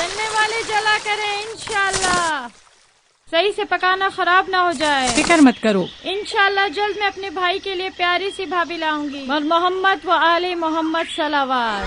जलने वाले जला करें इंशाल्लाह। सही से पकाना खराब ना हो जाए। फिक्र मत करो, इंशाल्लाह जल्द मैं अपने भाई के लिए प्यारी सी भाभी लाऊंगी। और मोहम्मद व आले मोहम्मद सलावत।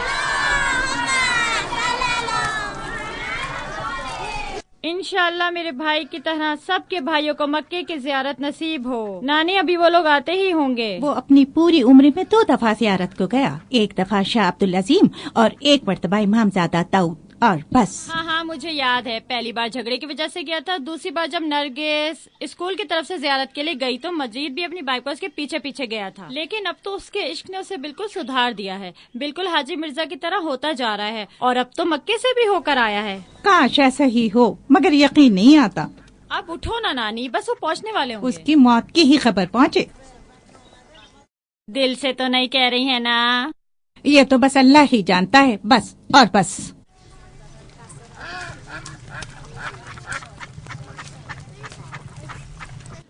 इंशाल्लाह मेरे भाई की तरह सबके भाइयों को मक्के की जियारत नसीब हो। नानी अभी वो लोग आते ही होंगे। वो अपनी पूरी उम्र में 2 दफा जियारत को गया, एक दफा शाह अब्दुल अजीम और एक मर्तबा इमामजादा दाऊद, और बस। हाँ, मुझे याद है। पहली बार झगड़े की वजह से गया था, दूसरी बार जब नरगिस स्कूल की तरफ से जियारत के लिए गई तो मजीद भी अपनी बाइक पर उसके पीछे पीछे गया था। लेकिन अब तो उसके इश्क ने उसे बिल्कुल सुधार दिया है, बिल्कुल हाजी मिर्जा की तरह होता जा रहा है, और अब तो मक्के से भी होकर आया है। काश ऐसा ही हो, मगर यकीन नहीं आता। अब उठो ना नानी, बस वो पहुँचने वाले होंगे। उसकी मौत की ही खबर पहुँचे। दिल से तो नहीं कह रही है ना? ये तो बस अल्लाह ही जानता है, बस और बस।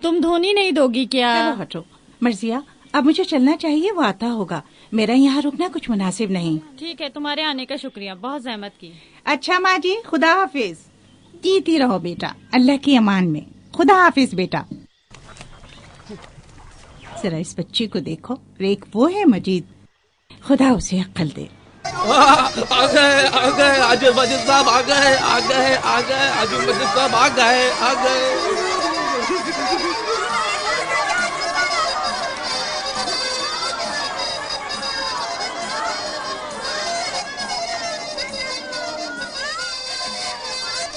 तुम धोनी नहीं दोगी क्या? चलो हटो। मर्जिया, अब मुझे चलना चाहिए, वो आता होगा। मेरा यहाँ रुकना कुछ मुनासिब नहीं। ठीक है, तुम्हारे आने का शुक्रिया, बहुत जहमत की। अच्छा माँ जी, खुदा हाफिज। जीती रहो बेटा, अल्लाह की अमान में। खुदा हाफिज बेटा। जरा इस बच्ची को देखो, एक वो है मजीद, खुदा उसे अक्ल दे। आ गए आजिज मजिद साहब, आ गए आजिज मजिद साहब, आ गए।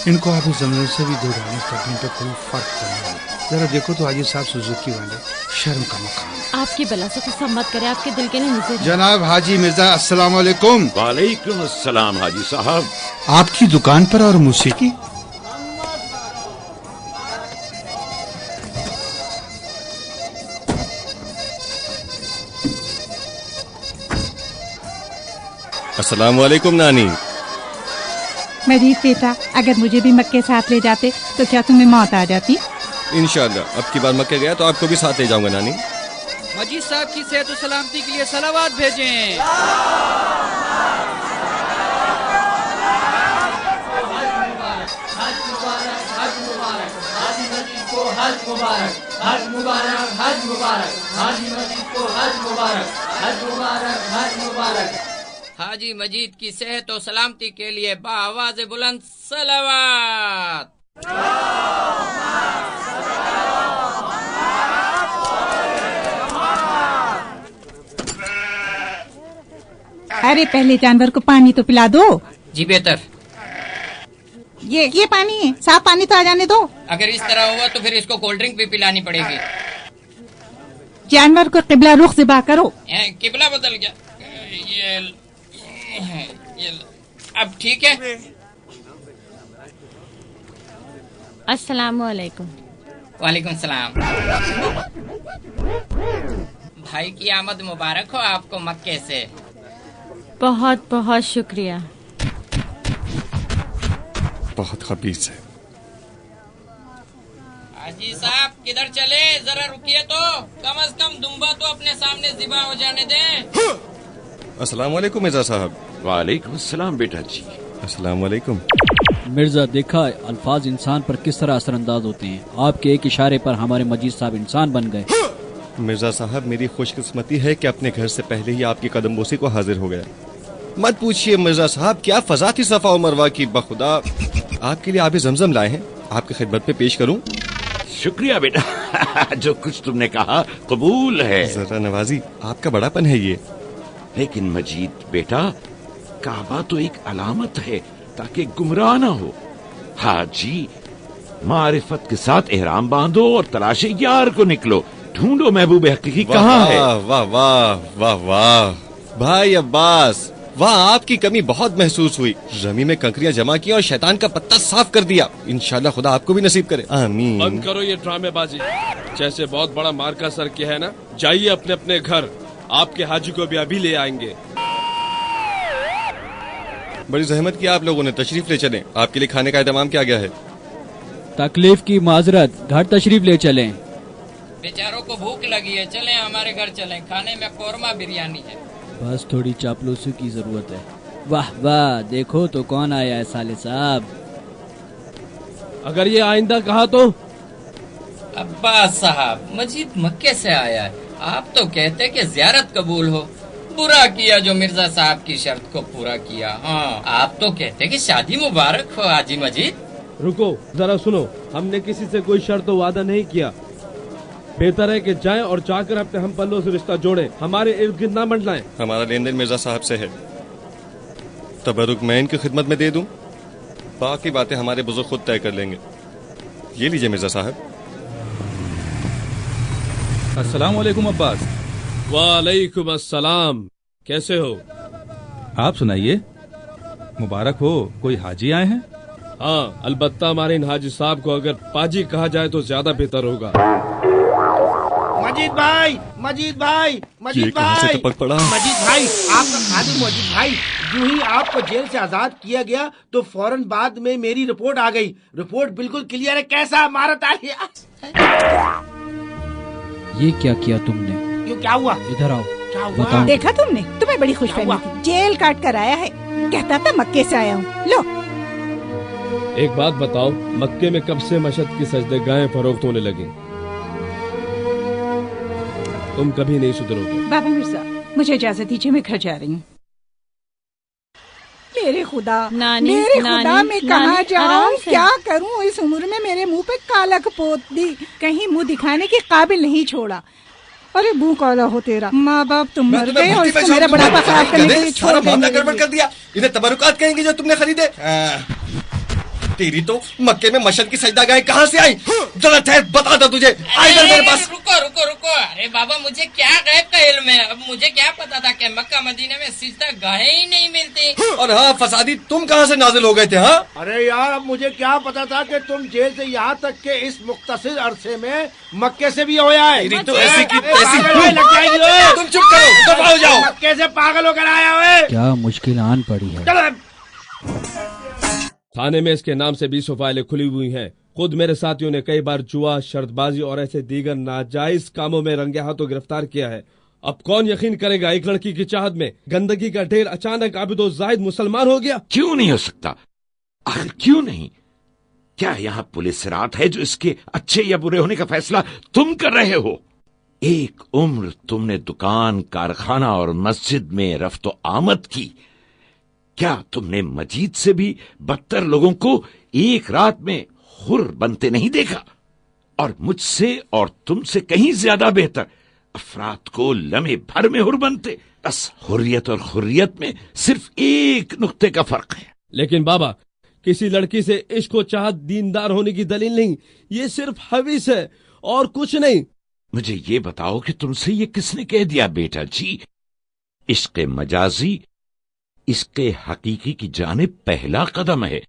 इनको आप इस जमीन से भी दूर रहने करने पे कोई फर्क नहीं है। जरा देखो तो हाजी साहब सुजुकी वाले, शर्म का मकाम। आपकी बला से कुछ मत करे, आपके दिल के लिए नजर। जनाब हाजी मिर्जा, अस्सलाम वालेकुम। वालेकुम अस्सलाम हाजी साहब। आपकी दुकान पर और मौसीकी? अस्सलाम वालेकुम नानी। मजीद बेटा, अगर मुझे भी मक्के साथ ले जाते तो क्या तुम्हें मौत आ जाती? इंशाल्लाह अब की बार मक्के गया तो आपको भी साथ ले जाऊंगा नानी। मजीद साहब की सेहत और सलामती के लिए सलावत भेजें। हज मुबारक, हज मुबारक, हज मुबारक, हाजी मजीद को हज मुबारक, हज मुबारक, हज मुबारक। हाजी मजीद की सेहत और सलामती के लिए बाआवाज़ बुलंद सलावत। अरे पहले जानवर को पानी तो पिला दो। जी बेहतर। ये पानी है, साफ पानी तो आ जाने दो। अगर इस तरह हुआ तो फिर इसको कोल्ड ड्रिंक भी पिलानी पड़ेगी। जानवर को किबला रुख ज़िबा करो। किबला बदल गया। ये अब ठीक है। अस्सलाम वालेकुम। वालेकुम सलाम। भाई की आमद मुबारक हो आपको मक्के से। बहुत बहुत शुक्रिया। बहुत खबीस है। हाजी साहब किधर चले, जरा रुकिए तो, कम से कम दुम्बा तो अपने सामने ज़िबा हो जाने दें। अस्सलाम वालेकुम मिर्जा साहब। वालेकुम अस्सलाम बेटा जी। अस्सलाम वालेकुम। मिर्जा, देखा अल्फाज इंसान पर किस तरह असरअंदाज होते हैं। आपके एक इशारे पर हमारे मजीद साहब इंसान बन गए। मिर्जा साहब, मेरी खुशकिस्मती है कि अपने घर से पहले ही आपकी कदमबोसी को हाजिर हो गया। मत पूछिए मिर्जा साहब, क्या फजा थी सफा और मरवा की। बखुदा आपके लिए आबे जमजम लाए हैं, आपकी खिदमत में पेश करूं। शुक्रिया बेटा। जो कुछ तुमने कहा कबूल है। जरा नवाजी, आपका बड़ापन है ये। लेकिन मजीद बेटा, काबा तो एक अलामत है ताकि गुमराह ना हो। हाजी, मारिफत के साथ एहराम बांधो और तलाशे यार को निकलो, ढूंढो महबूब हकीकी कहाँ है। वाह वाह वाह वाह भाई अब्बास, वहाँ आपकी कमी बहुत महसूस हुई। रमी में कंकरियां जमा की और शैतान का पत्ता साफ कर दिया। इंशाल्लाह खुदा आपको भी नसीब करे, आमीन। बंद करो ये ड्रामेबाजी। जैसे बहुत बड़ा मार्का सर किया है ना, जाइए अपने अपने घर, आपके हाजी को भी अभी ले आएंगे। बड़ी जहमत की आप लोगों ने, तशरीफ ले चलें। आपके लिए खाने का इंतजाम किया गया है। तकलीफ की माजरत, घर तशरीफ ले चलें। बेचारों को भूख लगी है, चलें हमारे घर चलें, खाने में कौरमा बिरयानी है। बस थोड़ी चापलूसी की जरूरत है। वाह वाह, देखो तो कौन आया है साले साहब। अगर ये आइंदा कहा तो? अब्बास साहब, मजीद मक्के से आया है। आप तो कहते कि ज़ियारत कबूल हो। बुरा किया जो मिर्जा साहब की शर्त को पूरा किया। हाँ, आप तो कहते कि शादी मुबारक हो हाजी मजीद। रुको जरा सुनो, हमने किसी से कोई शर्त वादा नहीं किया। बेहतर है कि जाएं और जाकर अपने हम पल्लों से रिश्ता जोड़ें, हमारे इर्द गिर्द ना मंडलाएं। हमारा लेन देन मिर्जा साहब से है, तबरुक मैं इनकी खिदमत में दे दूं, बाकी बातें हमारे बुजुर्ग खुद तय कर लेंगे। ये लीजिए मिर्जा साहब। अस्सलाम वालेकुम अब्बास। वालेकुम अस्सलाम, कैसे हो? आप सुनाइए, मुबारक हो। कोई हाजी आए हैं? हाँ, अलबत्ता हमारे इन हाजी साहब को अगर पाजी कहा जाए तो ज्यादा बेहतर होगा। मजीद भाई, मजीद भाई, मजीद कहाँ से भाई, टपक पड़ा? मजीद भाई, आपका खादिम मजीद भाई। यूं ही आपको जेल से आजाद किया गया तो फौरन बाद में मेरी रिपोर्ट आ गई। रिपोर्ट बिल्कुल क्लियर है। कैसा मारत आ गया? ये क्या किया तुमने? क्यों, क्या हुआ? इधर आओ, क्या हुआ? बताओ। देखा तुमने, तुम्हें बड़ी खुशफहमी थी। जेल काट कर आया है, कहता था मक्के से आया हूँ। लो एक बात बताओ, मक्के में कब से मशहद की सजदेगाहें फरोख्त होने लगी? तुम कभी नहीं सुधरोगे। बाबा मिर्जा, मुझे इजाजत दीजिए, मैं घर जा रही हूँ। मेरे खुदा, नानी, मेरे नानी, खुदा, मैं कहाँ नानी, जाऊँ, आराम से। क्या करूँ? इस उम्र में मेरे मुंह पे कालक पोत दी, कहीं मुंह दिखाने के काबिल नहीं छोड़ा। अरे मुंह काला हो तेरा। माँ बाप तुम मर गए और इसको मेरा बुढ़ापा खराब करने के लिए छोड़ मामला गड़बड़ कर दिया। इन्हें तबरुकात कहेंगे जो तुमने खरीदे। तेरी तो मक्के में मशहद की सजदागाहें कहाँ से आई? जरा ठहर, बता दो तुझे। आई इधर मेरे पास। रुको रुको रुको, अरे बाबा मुझे क्या गैब का इल्म है? अब मुझे क्या पता था कि मक्का मदीने में सिजदा गाहें ही नहीं मिलती। और हाँ फसादी, तुम कहाँ से नाजिल हो गए थे? हाँ, अरे यार, अब मुझे क्या पता था कि तुम जेल से यहाँ तक के इस मुख्तसर अरसे में मक्के से भी होया है। तेरी तो ऐसी की तैसी। लग जाएगी ओए। तुम चुप करो, दफा हो जाओ। मक्के से पागल होकर आया हुए। क्या मुश्किल आन पड़ी है। चलो। थाने में इसके नाम से 20 फाइलें खुली हुई हैं। खुद मेरे साथियों ने कई बार जुआ, शर्तबाजी और ऐसे दीगर नाजायज कामों में रंगे हाथों गिरफ्तार किया है। अब कौन यकीन करेगा, एक लड़की की चाहत में गंदगी का ढेर अचानक आबिदो जाहिद मुसलमान हो गया। क्यों नहीं हो सकता? आखिर क्यों नहीं? क्या यहाँ पुलिस रात है जो इसके अच्छे या बुरे होने का फैसला तुम कर रहे हो? एक उम्र तुमने दुकान, कारखाना और मस्जिद में रफ्तो आमद की। क्या तुमने मजीद से भी बदतर लोगों को एक रात में हुर बनते नहीं देखा? और मुझसे और तुमसे कहीं ज्यादा बेहतर अफराद को लम्हे भर में हुर बनते। बस हुर्रियत और हुर्रियत में सिर्फ एक नुक्ते का फर्क है। लेकिन बाबा, किसी लड़की से इश्क व चाहत दीनदार होने की दलील नहीं, ये सिर्फ हवीस है और कुछ नहीं। मुझे ये बताओ कि तुमसे ये किसने कह दिया बेटा जी? इश्क मजाजी इसके हकीकी की जानिब पहला कदम है।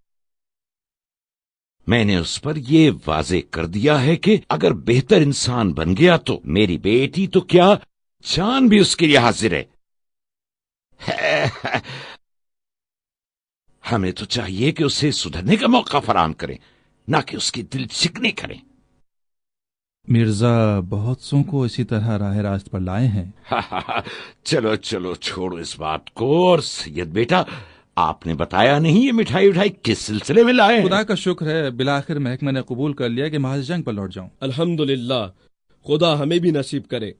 मैंने उस पर ये वाजे कर दिया है कि अगर बेहतर इंसान बन गया तो मेरी बेटी तो क्या जान भी उसके लिए हाजिर है। हमें तो चाहिए कि उसे सुधरने का मौका फराहम करें, ना कि उसकी दिल चिकनी करें। मिर्जा बहुत सौ को इसी तरह राह रास्त पर लाए हैं। चलो चलो छोड़ो इस बात को। और सैयद बेटा, आपने बताया नहीं ये मिठाई उठाई किस सिलसिले में लाए हैं? खुदा का शुक्र है, बिलाखिर महकमे ने कबूल कर लिया कि महज जंग पर लौट जाऊं। अल्हम्दुलिल्लाह, खुदा हमें भी नसीब करे।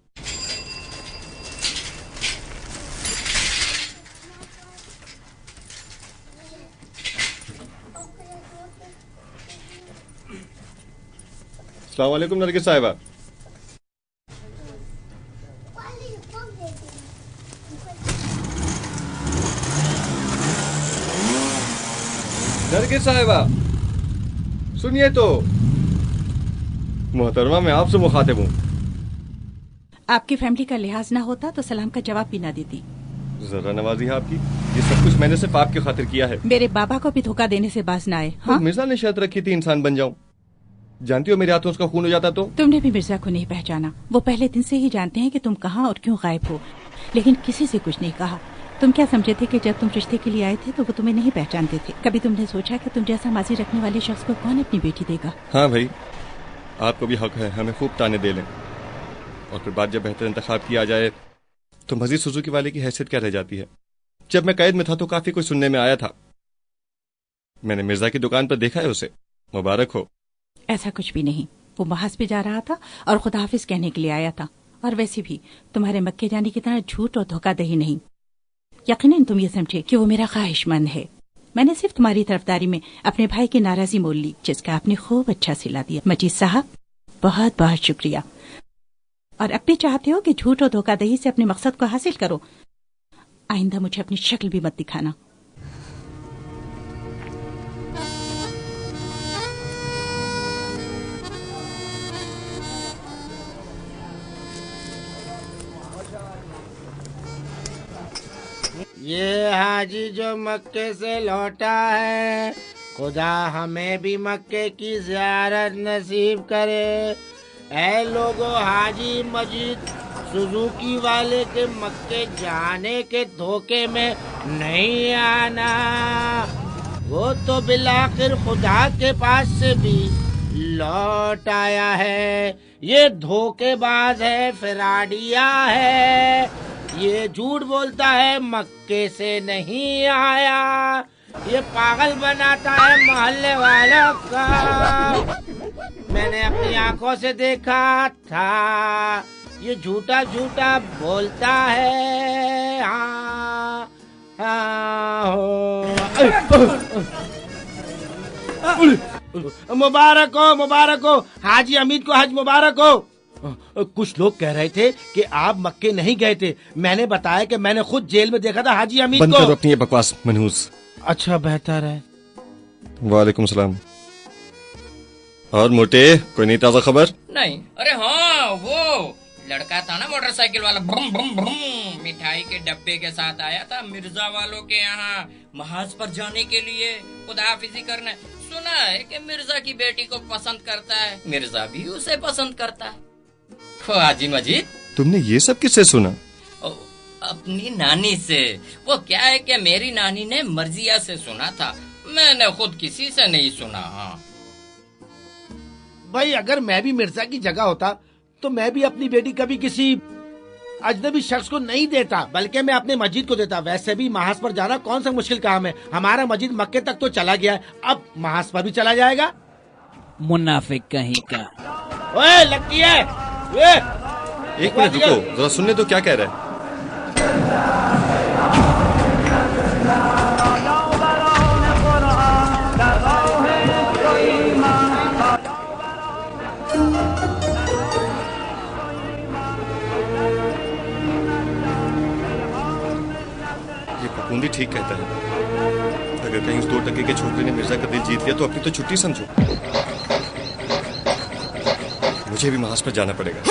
अस्सलाम वालेकुम नरगिस साहिबा। नरगिस साहिबा सुनिए तो, मोहतरमा मैं आपसे मुखातिब हूँ। आपकी फैमिली का लिहाज ना होता तो सलाम का जवाब भी ना देती। जरा नवाजी है आपकी। ये सब कुछ मैंने सिर्फ आपकी खातिर किया है। मेरे बाबा को भी धोखा देने से बाज ना आए। हाँ? मिर्जा ने शर्त रखी थी इंसान बन जाऊं। जानती हो मेरे हाथों उसका खून हो जाता तो? तुमने भी मिर्जा को नहीं पहचाना। वो पहले दिन से ही जानते हैं कि तुम कहाँ और क्यों गायब हो, लेकिन किसी से कुछ नहीं कहा। तुम क्या समझे थे कि जब तुम रिश्ते के लिए आए थे तो वो तुम्हें नहीं पहचानते थे? कभी तुमने सोचा कि तुम जैसा माजी रखने वाले शख्स को कौन अपनी बेटी देगा? हाँ भाई, आपको भी हक है हमें खूब ताने दे लें, और फिर बाद जब बेहतर इंतखाब किया जाए तो मजीद सुजुकी वाले की हैसियत क्या रह जाती है? जब मैं कैद में था तो काफी कुछ सुनने में आया था। मैंने मिर्जा की दुकान पर देखा है उसे। मुबारक हो। ऐसा कुछ भी नहीं, वो महज पे जा रहा था और खुदा हाफिज कहने के लिए आया था। और वैसे भी तुम्हारे मक्के जाने की तरह झूठ और धोखाधड़ी नहीं। यकीनन तुम ये समझे कि वो मेरा ख्वाहिशमंद है। मैंने सिर्फ तुम्हारी तरफदारी में अपने भाई की नाराजगी मोल ली, जिसका आपने खूब अच्छा सिला दिया। मजीद साहब, बहुत बहुत शुक्रिया। और अब भी चाहते हो कि झूठ और धोखाधड़ी से अपने मकसद को हासिल करो। आइंदा मुझे अपनी शक्ल भी मत दिखाना। ये हाजी जो मक्के से लौटा है, खुदा हमें भी मक्के की ज़ियारत नसीब करे। ऐ लोगो, हाजी मजीद सुजुकी वाले के मक्के जाने के धोखे में नहीं आना। वो तो बिलाखिर खुदा के पास से भी लौट आया है। ये धोखेबाज है, फिराडिया है, ये झूठ बोलता है, मक्के से नहीं आया। ये पागल बनाता है मोहल्ले वालों का। मैंने अपनी आंखों से देखा था, ये झूठा झूठा बोलता है। हाँ हाँ मुबारक हो, मुबारक हो हाजी अमीद को, हज मुबारक हो। कुछ लोग कह रहे थे कि आप मक्के नहीं गए थे। मैंने बताया कि मैंने खुद जेल में देखा था हाजी अमीद बंद को। करो अपनी ये बकवास मनहूस। अच्छा, बेहतर है। वालेकुम सलाम। और मोटे, कोई नई ताजा खबर? नहीं, अरे हाँ, वो लड़का था ना मोटरसाइकिल वाला, भम भम भम, मिठाई के डब्बे के साथ आया था मिर्जा वालों के यहाँ महाज पर जाने के लिए खुदाहाफिजी करने। सुना है कि मिर्जा की बेटी को पसंद करता है, मिर्जा भी उसे पसंद करता है। हाजी मजीद, तुमने ये सब किससे सुना? अपनी नानी से। वो क्या है कि मेरी नानी ने मर्जिया से सुना था, मैंने खुद किसी से नहीं सुना। हाँ भाई, अगर मैं भी मिर्जा की जगह होता तो मैं भी अपनी बेटी कभी किसी अजनबी शख्स को नहीं देता, बल्कि मैं अपने मस्जिद को देता। वैसे भी महाज पर जाना कौन सा मुश्किल काम है। हमारा मस्जिद मक्के तक तो चला गया है, अब महाज पर भी चला जाएगा। मुनाफिक कहीं का। ओए, लगती है। एक मिनट रुको, जरा सुनने तो क्या कह रहा है। ये पकुंदी ठीक कहता है। अगर कहीं उस 2 टके के छोकरे ने मिर्जा का दिल जीत लिया तो अपनी तो छुट्टी समझो। मुझे भी महाज पर जाना पड़ेगा।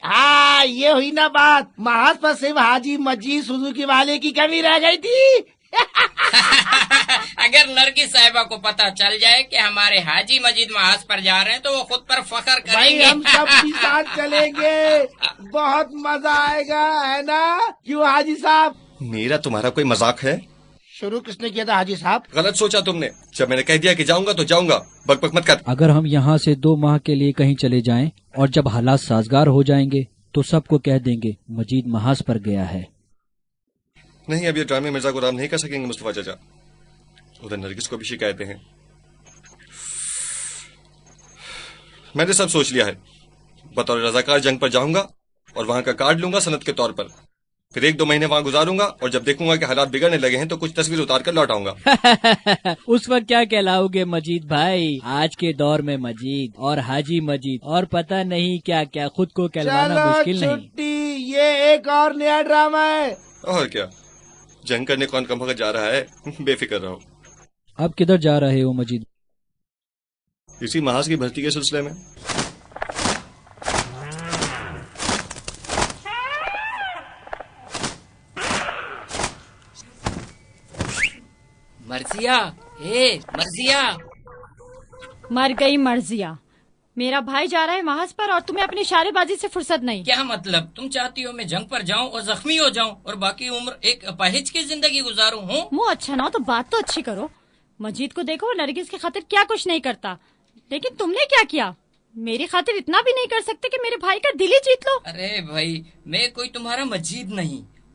हाँ, ये हुई ना बात। महाज पर सिर्फ हाजी मजीद सुजुकी वाले की कमी रह गई थी। अगर नरगिस साहिबा को पता चल जाए कि हमारे हाजी मजीद महाज पर जा रहे हैं तो वो खुद पर फख्र करेंगे। हम सब भी साथ चलेंगे, बहुत मजा आएगा, है ना? क्यों हाजी साहब? मेरा तुम्हारा कोई मजाक है? शुरू किसने किया था हाजी साहब? गलत सोचा तुमने। जब मैंने कह दिया कि जाऊंगा तो जाऊंगा, बक बक मत कर। अगर हम यहाँ से 2 माह के लिए कहीं चले जाएं और जब हालात साजगार हो जाएंगे तो सबको कह देंगे मजीद महाज पर गया है। नहीं, अब ये ड्रामे मिर्जा को राम नहीं कर सकेंगे मुस्तफा चाचा। उधर नरगिस को भी शिकायतें हैं। मैंने सब सोच लिया है। बतौर रजाकार जंग पर जाऊंगा और वहां का कार्ड लूंगा सनद के तौर पर। फिर 1-2 महीने वहां गुजारूंगा और जब देखूंगा कि हालात बिगड़ने लगे हैं तो कुछ तस्वीर उतार कर लौट आऊंगा। उस वक्त क्या कहलाओगे मजीद भाई? आज के दौर में मजीद और हाजी मजीद और पता नहीं क्या क्या, खुद को कहलाना मुश्किल नहीं। ये एक और नया ड्रामा है। और क्या, जंग करने कौन कम वक्त जा रहा है। बेफिक्र रहो। अब किधर जा रहे हो मजीद? इसी महाज की भर्ती के सिलसिले में। मर्जिया, मर्जिया। मर गई मर्जिया। मेरा भाई जा रहा है महाज पर और तुम्हें अपनी इशारेबाजी से फुर्सत नहीं। क्या मतलब? तुम चाहती हो मैं जंग पर जाऊं और जख्मी हो जाऊं और बाकी उम्र एक अपाहिज की जिंदगी गुजारूं? हूँ मुँह अच्छा ना हो तो बात तो अच्छी करो। मजीद को देखो, नरगिस की खातिर क्या कुछ नहीं करता, लेकिन तुमने क्या किया? मेरी खातिर इतना भी नहीं कर सकते कि मेरे भाई का दिल ही जीत लो? अरे भाई, मैं कोई तुम्हारा मजीद नहीं,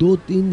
2-3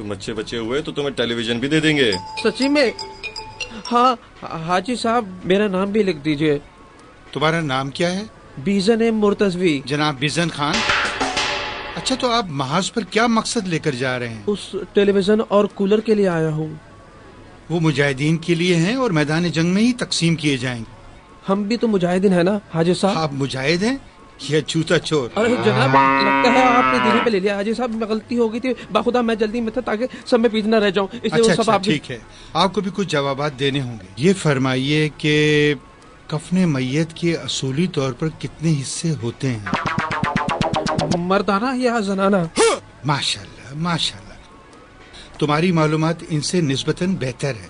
तुम अच्छे बच्चे हुए तो तुम्हें टेलीविजन भी दे देंगे। सच्ची में? हाँ हाजी साहब, मेरा नाम भी लिख दीजिए। तुम्हारा नाम क्या है? बीजन मुर्तजवी। जनाब बीजन खान। अच्छा, तो आप महाज पर क्या मकसद लेकर जा रहे हैं? उस टेलीविजन और कूलर के लिए आया हूँ। वो मुजाहिदीन के लिए हैं और मैदान जंग में ही तकसीम किए जाएंगे। हम भी तो मुजाहिदीन है ना हाजी साहब? आप मुजाहिद हैं? ये छूता चोर। अरे जनाब, लगता है आपने दिल्ली पे ले लिया। हाजी साहब, गलती हो गई थी, बाखुदा मैं जल्दी में था ताकि सब में पीछे न रह जाऊं, इसलिए अच्छा, वो सब आप ठीक है, आपको भी कुछ जवाबात देने होंगे। ये फरमाइए कि कफने मैयत के असूली तौर पर कितने हिस्से होते हैं? मर्दाना या जनाना? माशाल्लाह माशाल्लाह, तुम्हारी मालूमात इनसे निस्बतन बेहतर है।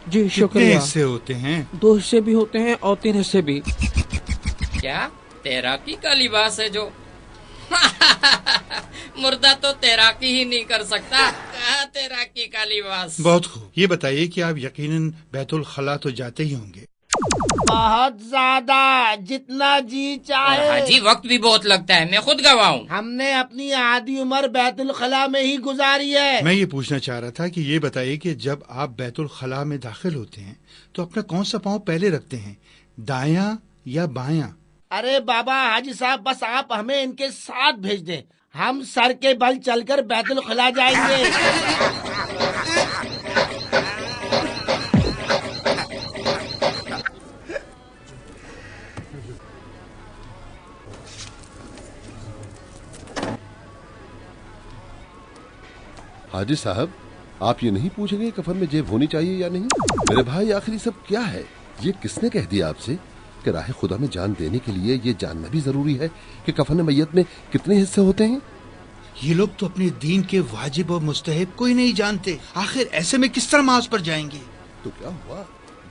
जी शुक्रिया। कितने हिस्से होते हैं? 2 हिस्से भी होते हैं और 3 हिस्से भी। क्या तैराकी का लिबास है जो? मुर्दा तो तैराकी ही नहीं कर सकता, कहाँ तैराकी का लिबास। बहुत खूब। ये बताइए कि आप यकीनन बैतुल खला तो जाते ही होंगे। बहुत ज्यादा, जितना जी चाहे। हाजी, वक्त भी बहुत लगता है, मैं खुद गवाह हूँ। हमने अपनी आधी उम्र बैतुल खला में ही गुजारी है। मैं ये पूछना चाह रहा था कि ये बताइए कि जब आप बैतुल खला में दाखिल होते हैं तो अपना कौन सा पाँव पहले रखते हैं, दायां या बायां? अरे बाबा हाजी साहब, बस आप हमें इनके साथ भेज दें, हम सर के बल चलकर बैतुल खला जाएंगे। हाजी साहब, आप ये नहीं पूछेंगे कफन में जेब होनी चाहिए या नहीं? मेरे भाई, आखिर सब क्या है? ये किसने कह दिया आपसे कि राह खुदा में जान देने के लिए ये जानना भी जरूरी है कि कफन मैयत में कितने हिस्से होते हैं? ये लोग तो अपने दीन के वाजिब और मुस्तहब को ही नहीं जानते। आखिर ऐसे में किस तरह माज पर जाएंगे? तो क्या हुआ,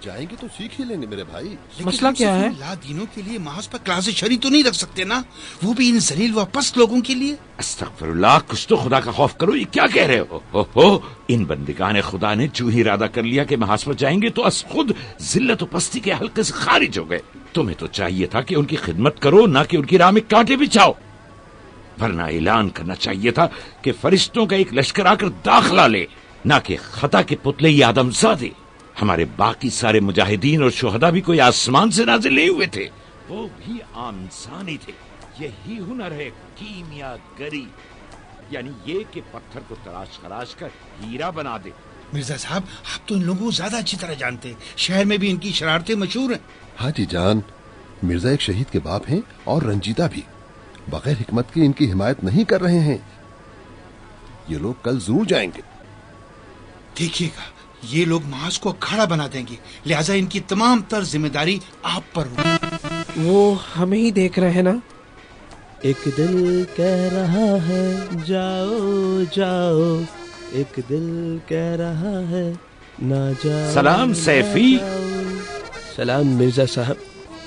जाएंगे तो सीख ही लेंगे मेरे भाई। मसला क्या है? ला दीनों के लिए माज पर क्लास शरी तो नहीं रख सकते ना, वो भी इन जलील व पस्त लोगों के लिए। अस्तगफिरुल्लाह, कुछ तो खुदा का खौफ करो, ये क्या कह रहे हो? इन बंदिगान खुदा ने जो ही इरादा कर लिया कि महाज पर जाएंगे तो अस खुद जिल्लत और पस्ती के हल्के से खारिज हो गए। तुम्हें तो चाहिए था कि उनकी खिदमत करो, ना कि उनकी राह में कांटे बिछाओ। वरना ऐलान करना चाहिए था कि फरिश्तों का एक लश्कर आकर दाखिला ले, ना कि खता के पुतले ही आदमजादे। हमारे बाकी सारे मुजाहिदीन और शुहदा भी कोई आसमान से नाजिल नहीं हुए थे, वो भी आम इंसानी थे। यही हुनर है कीमियागरी, यानी ये कि पत्थर को तराश खराश कर हीरा बना दे। मिर्जा साहब, आप तो इन लोगों को ज्यादा अच्छी तरह जानते हैं, शहर में भी इनकी शरारतें मशहूर हैं। हाजी जान, मिर्जा एक शहीद के बाप हैं और रंजीदा भी। बगैर हिकमत के इनकी हिमायत नहीं कर रहे हैं। ये लोग कल जरूर जाएंगे। देखिएगा, ये लोग माज को अखाड़ा बना देंगे, लिहाजा इनकी तमाम तर जिम्मेदारी आप पर होगी। वो हमें ही देख रहे हैं ना। एक दिल कह रहा है जाओ जाओ, एक दिल कह रहा है ना जाओ। सलाम सैफी। सलाम मिर्जा साहब,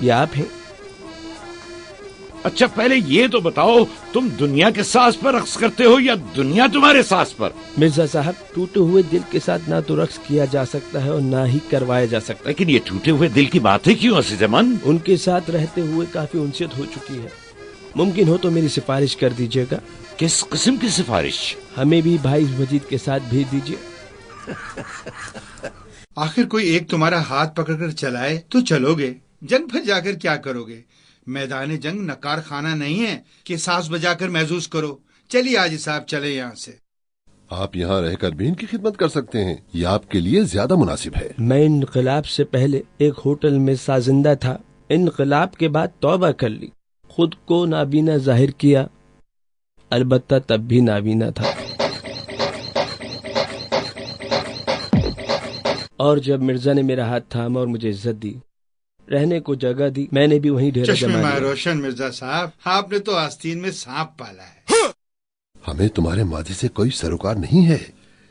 ये आप हैं? अच्छा, पहले ये तो बताओ, तुम दुनिया के सास पर रक्स करते हो या दुनिया तुम्हारे सास पर? मिर्जा साहब, टूटे हुए दिल के साथ ना तो रक्स किया जा सकता है और ना ही करवाया जा सकता। लेकिन ये टूटे हुए दिल की बातें क्यों अज़ीज़-ए-मन? उनके साथ रहते हुए काफी उनसियत हो चुकी है। मुमकिन हो तो मेरी सिफारिश कर दीजिएगा। किस किस्म की सिफारिश? हमें भी भाई मजीद के साथ भेज दीजिए। आखिर कोई एक तुम्हारा हाथ पकड़कर चलाए तो चलोगे, जंग पर जाकर क्या करोगे? मैदान जंग नकार खाना नहीं है कि सास बजाकर महसूस करो। चलिए आज साहब, चले यहाँ से। आप यहाँ रहकर भी इनकी खिदमत कर सकते हैं, ये आपके लिए ज्यादा मुनासिब है। मैं इनकलाब से पहले एक होटल में साजिंदा था, इनकलाब के बाद तौबा कर ली, खुद को नाबीना जाहिर किया, अलबत्ता तब भी नाबीना था। और जब मिर्जा ने मेरा हाथ थामा और मुझे इज्जत दी, रहने को जगह दी, मैंने भी वहीं डेरा जमा लिया। रोशन मिर्जा साहब, आपने तो आस्तीन में सांप पाला है। हमें तुम्हारे मादी से कोई सरोकार नहीं है।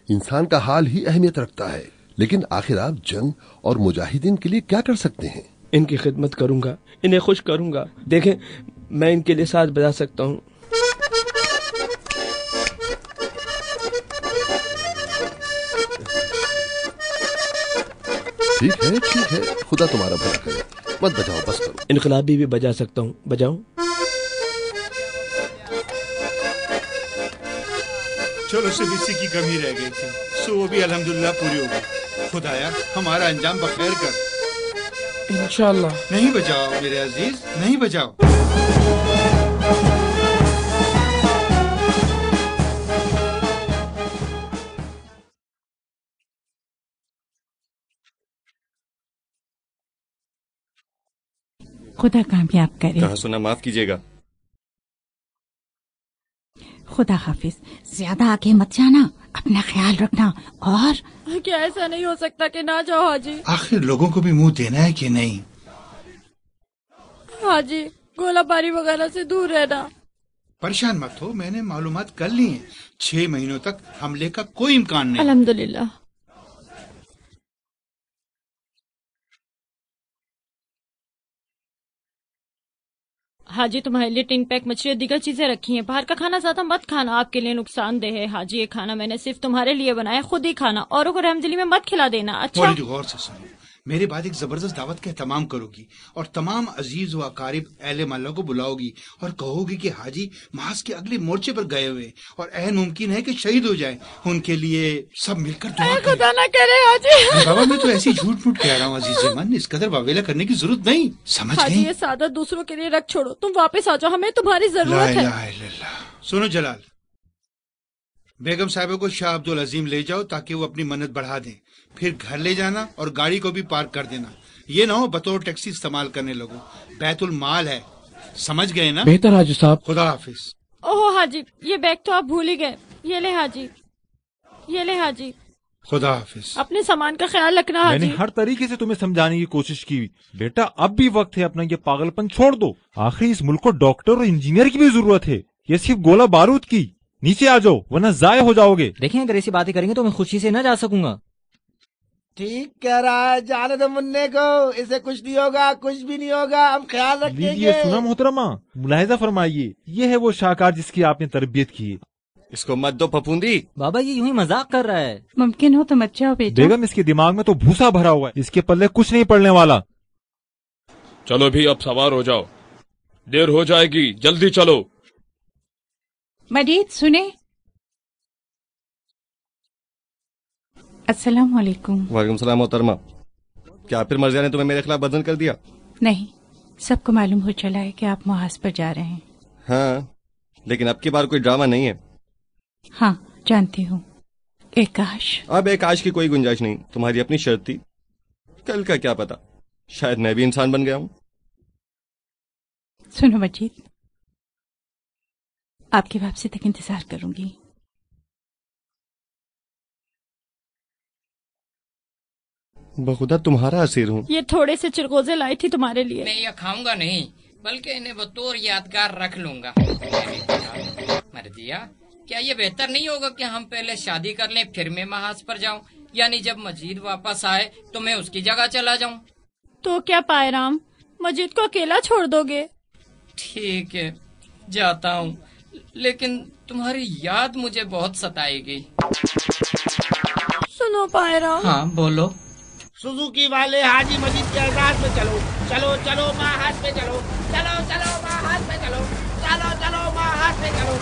इंसान का हाल ही अहमियत रखता है, लेकिन आखिर आप जंग और मुजाहिदीन के लिए क्या कर सकते हैं? इनकी खिदमत करूंगा, इन्हें खुश करूंगा। देखें, मैं इनके लिए साथ बजा सकता हूँ। ठीक है, खुदा तुम्हारा भला करे। मत बजाओ, बस करो। इनकलाबी भी बजा सकता हूँ, बजाऊं? चलो सिर्फ इसी की कमी रह गई थी, सो वो भी अल्हम्दुलिल्लाह पूरी हो गई। खुदाया हमारा अंजाम बखैर कर। इंशाल्लाह। नहीं बजाओ मेरे अजीज, नहीं बजाओ। खुदा कामयाब करे। कहा सुना माफ कीजिएगा। खुदा हाफिज। ज्यादा आगे मत जाना, अपना ख्याल रखना। और क्या ऐसा नहीं हो सकता कि ना जाओ हाजी? आखिर लोगों को भी मुंह देना है कि नहीं? हाजी गोलाबारी वगैरह से दूर रहना। परेशान मत हो, मैंने मालूमात कर ली है। 6 महीनों तक हमले का कोई इम्कान नहीं। अल्हम्दुलिल्लाह। हाजी तुम्हारे लिए टिन पैक मछली और दीगर चीजें रखी हैं। बाहर का खाना ज्यादा मत खाना, आपके लिए नुकसानदेह है। हाजी ये खाना मैंने सिर्फ तुम्हारे लिए बनाया, खुद ही खाना। औरों को रहमदिली में मत खिला देना। अच्छा गौर से सुनो, मेरे बाद एक जबरदस्त दावत का एहतमाम करोगी और तमाम अजीज व अकारिब अहले महल्ला को बुलाओगी और कहोगी कि हाजी महज के अगले मोर्चे पर गए हुए और अहम मुमकिन है कि शहीद हो जाए। उनके लिए सब मिलकर दुआ करें। खुदा ना करे हाजी। बाबा मैं तो ऐसी झूठ मूठ कह रहा हूँ अजीज मन, इस कदर वावेला करने की जरूरत नहीं, समझ हाजी गई? ये सादत दूसरों के लिए रख छोड़ो, तुम वापस आ जाओ, हमें तुम्हारी जरूरत है। सुनो जलाल, बेगम साहिबा को शाह अब्दुल अजीम ले जाओ ताकि वो अपनी मन्नत बढ़ा दें। फिर घर ले जाना और गाड़ी को भी पार्क कर देना। ये ना हो बतौर टैक्सी इस्तेमाल करने लगो, बैतुल माल है, समझ गए ना? बेहतर हाजी साहब। खुदा हाफिज। ओह हाजी ये बैग तो आप भूल ही गए। ये ले हाजी, ये ले हाजी। खुदा हाफिज। अपने सामान का ख्याल रखना हाजी। मैंने हर तरीके से तुम्हें समझाने की कोशिश की, बेटा अब भी वक्त है, अपना ये पागलपन छोड़ दो। आखिर इस मुल्क को डॉक्टर और इंजीनियर की भी जरूरत है, ये सिर्फ गोला बारूद की। नीचे आ जाओ वरना जाया हो जाओगे। देखें अगर ऐसी बातें करेंगे तो मैं खुशी से न जा सकूंगा। ठीक कह रहा है, जाने दो मुन्ने को, इसे कुछ नहीं होगा, कुछ भी नहीं होगा, हम ख्याल रखेंगे। लीजिए सुना मोहतरमा, मुलाहिजा फरमाइए, ये है वो शाहकार जिसकी आपने तरबियत की है। इसको मत दो फफूंदी। बाबा ये यूं ही मजाक कर रहा है। मुमकिन हो तो मत जाओ बेटा। बेगम इसके दिमाग में तो भूसा भरा हुआ है, इसके पल्ले कुछ नहीं पड़ने वाला। चलो भी अब सवार हो जाओ, देर हो जाएगी, जल्दी चलो। मजीद सुने। अस्सलाम वालेकुम। वालेकुम सलाम मोहतरमा। क्या फिर मर्जिया ने तुम्हें मेरे खिलाफ बदन कर दिया? नहीं, सबको मालूम हो चला है कि आप मुहाज पर जा रहे हैं। हाँ, लेकिन अब की बार कोई ड्रामा नहीं है। हाँ जानती हूँ। एकाश। अब एकाश की कोई गुंजाइश नहीं, तुम्हारी अपनी शर्त थी। कल का क्या पता, शायद मैं भी इंसान बन गया हूँ। सुनो मजीद, आपकी वापसी तक इंतजार करूंगी। बखुदा तुम्हारा असीर हूँ। ये थोड़े से चिरगोजे लाई थी तुम्हारे लिए। मैं ये खाऊंगा नहीं, बल्कि इन्हें बतौर यादगार रख लूंगा। मर्जिया, क्या ये बेहतर नहीं होगा कि हम पहले शादी कर लें फिर मैं महाज पर जाऊं? यानी जब मजीद वापस आए तो मैं उसकी जगह चला जाऊं। तो क्या पायराम, मजीद को अकेला छोड़ दोगे? ठीक है जाता हूँ, लेकिन तुम्हारी याद मुझे बहुत सताएगी। सुनो पायराम। हाँ बोलो। सुजुकी वाले हाजी मजीद के एजाज में चलो, चलो चलो महाज पे चलो, चलो चलो महाज पे चलो, चलो चलो महाज पे चलो।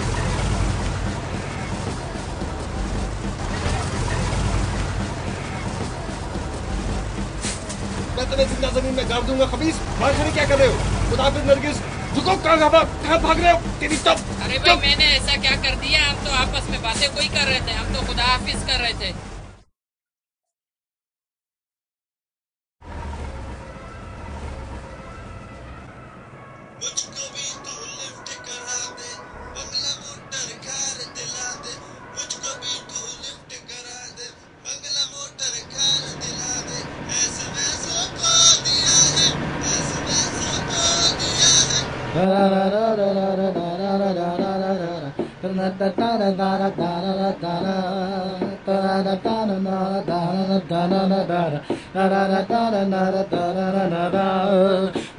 मैं तुम्हें जिंदा जमीन में गाड़ दूंगा खबीस। भाग खड़े क्या कर रहे हो? खुदाफिज नरगिस, झुको, कहाँ भाग रहे हो? तेरी तब। अरे भाई मैंने ऐसा क्या कर दिया? हम तो आपस में बातें कोई कर रहे थे, हम तो खुदा हाफिज कर रहे थे।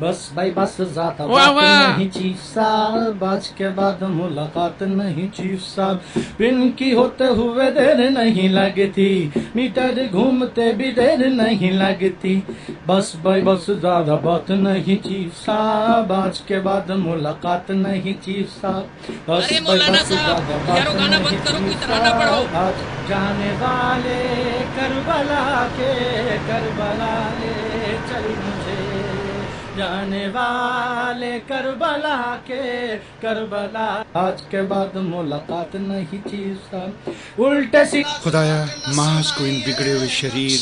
बस भाई बस ज्यादा वाह, बात वाह। नहीं चीफ साहब, आज के बाद मुलाकात नहीं चीफ साहब, पिन की होते हुए देर नहीं लगती, मीटर घूमते भी देर नहीं लगती, बस भाई बस ज्यादा बात नहीं चीफ साहब, आज के बाद मुलाकात नहीं चीफ साहब, बस अरे भाई मौलाना बस साहब, ज्यादा बात यारो गाना बंद नहीं करो, कोई चीफ तराना पढ़ो। साहब, आज जाने वाले करबला के करबला ले चल मुझे, जाने वाले करबला के करबला, आज के बाद मुलाकात नहीं चीफ साहब, उल्टे सी खुदाया मास को इन बिगड़े हुए शरीर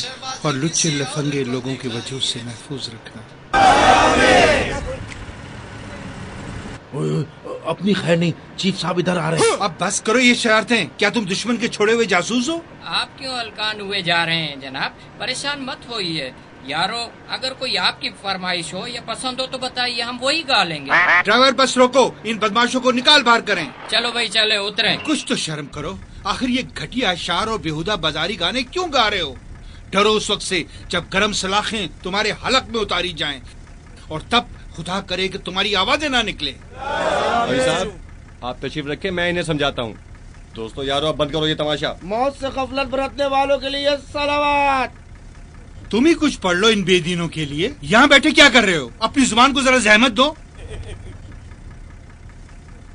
और लुच्चे लफंगे लोगों के वजूद से महफूज रखना। अपनी खैर नहीं, चीफ साहब इधर आ रहे हैं। अब बस करो ये शरारतें, क्या तुम दुश्मन के छोड़े हुए जासूस हो? आप क्यों हल्कान हुए जा रहे हैं जनाब, परेशान मत होइए यारो, अगर कोई आपकी फरमाइश हो या पसंद हो तो बताइए, हम वही गा लेंगे। ड्राइवर बस रोको, इन बदमाशों को निकाल बाहर करें। चलो भाई चले उतरे। कुछ तो शर्म करो, आखिर ये घटिया अशार और बेहुदा बाजारी गाने क्यों गा रहे हो? डरो उस वक्त से जब गरम सलाखें तुम्हारे हलक में उतारी जाएं, और तब खुदा करे कि तुम्हारी आवाजें ना निकले। भाई साहब आप तशरीफ रखें, मैं इन्हें समझाता हूँ। दोस्तों यारो अब बंद करो ये तमाशा। मौत से गफलत बरतने वालों के लिए सलावत। तुम ही कुछ पढ़ लो इन बेदीनों के लिए। यहाँ बैठे क्या कर रहे हो? अपनी जुबान को जरा जहमत दो।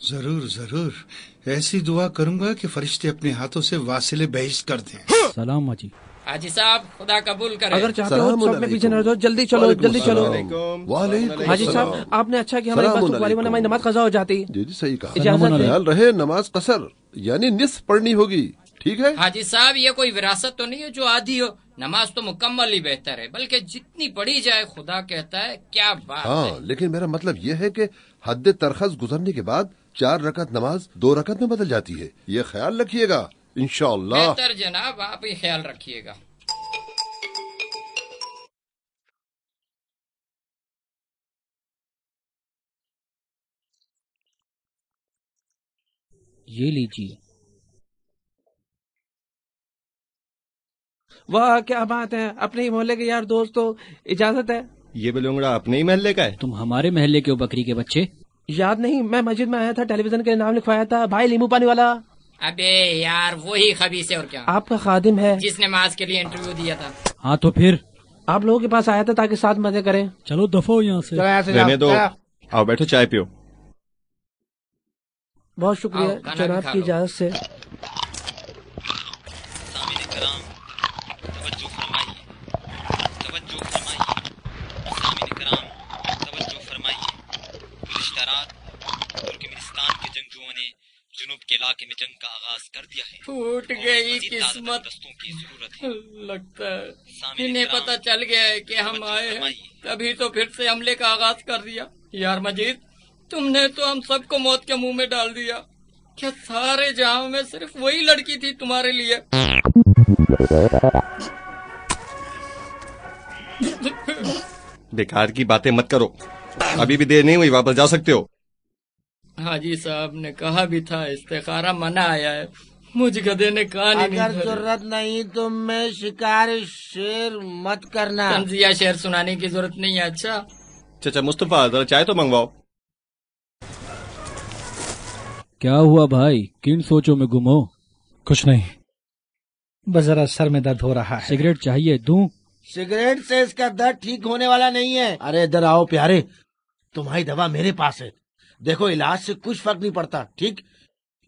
जरूर जरूर ऐसी दुआ करूंगा कि फरिश्ते अपने हाथों से वासिले बहिश्त कर दें। सलाम हाजी। हाजी साहब खुदा कबूल करे। अगर चाहते हो सब में पीछे न रहो, जल्दी चलो जल्दी चलो। हाजी साहब आपने अच्छा किया, हमारी बात सुनवाई, वरना हमारी नमाज कज़ा हो जाती। जी जी सही कहा। इजाजत है। ख्याल रहे नमाज कसर यानी निस्फ पढ़नी होगी, ठीक है? हाजी साहब ये कोई विरासत तो नहीं है जो आधी हो, नमाज तो मुकम्मल ही बेहतर है, बल्कि जितनी पढ़ी जाए खुदा कहता है क्या बात हाँ है। लेकिन मेरा मतलब ये है कि हद तरखस गुजरने के बाद 4 रकत नमाज 2 रकत में बदल जाती है, ये ख्याल रखिएगा इंशाअल्लाह। बेहतर जनाब, आप ही ख्याल रखिएगा। ये लीजिए। वाह क्या बात है, अपने ही मोहल्ले के यार दोस्तों, इजाजत है? ये बेलोंगड़ा अपने ही महल्ले का है? तुम हमारे महल्ले के हो बकरी के बच्चे? याद नहीं, मैं मस्जिद में आया था, टेलीविजन के नाम लिखवाया था, भाई लींबू पानी वाला। अबे यार वही खबीस है और क्या, आपका खादिम है जिसने नमाज के लिए इंटरव्यू दिया था। हाँ तो फिर आप लोगों के पास आया था ताकि साथ मजे करें। चलो दफो यहाँ से। रहने दो, आओ बैठो चाय पियो। बहुत शुक्रिया जनाब की इजाजत से। जुनूब के इलाके में जंग का आगाज कर दिया है। फूट गई किस्मत, लगता है इन्हें पता चल गया है कि हम आए हैं, तभी तो फिर से हमले का आगाज कर दिया। यार मजीद, तुमने तो हम सबको मौत के मुंह में डाल दिया। क्या सारे जहां में सिर्फ वही लड़की थी तुम्हारे लिए? बेकार की बातें मत करो, अभी भी देर नहीं हुई, वापस जा सकते हो। हाजी साहब ने कहा भी था इस्तेखारा मना आया है, मुझ गधे ने कहा नहीं। अगर जरूरत नहीं तो मैं शिकार शेर मत करना। तंजिया शेर सुनाने की जरूरत नहीं है। अच्छा चाचा मुस्तफा जरा चाय तो मंगवाओ। क्या हुआ भाई, किन सोचों में गुम हो? कुछ नहीं, बस जरा सर में दर्द हो रहा है। सिगरेट चाहिए दूं? सिगरेट से इसका दर्द ठीक होने वाला नहीं है। अरे इधर आओ प्यारे, तुम्हारी दवा मेरे पास है। देखो इलाज से कुछ फर्क नहीं पड़ता, ठीक?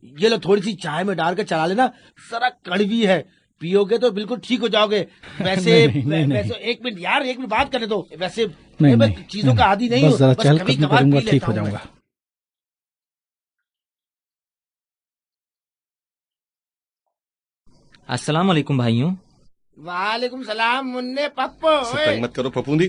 ये लो थोड़ी सी चाय में डाल के चला लेना, जरा कड़वी है, पियोगे तो बिल्कुल ठीक हो जाओगे। वैसे वैसे एक मिनट यार, एक मिनट बात करने दो। वैसे मैं चीजों का आदी नहीं हूँ, बस कभी कभार ठीक हो जाऊंगा। अस्सलाम वालेकुम भाइयों। वालेकुम सलाम मुन्ने पप्पो। तंग मत करो पपूंदी।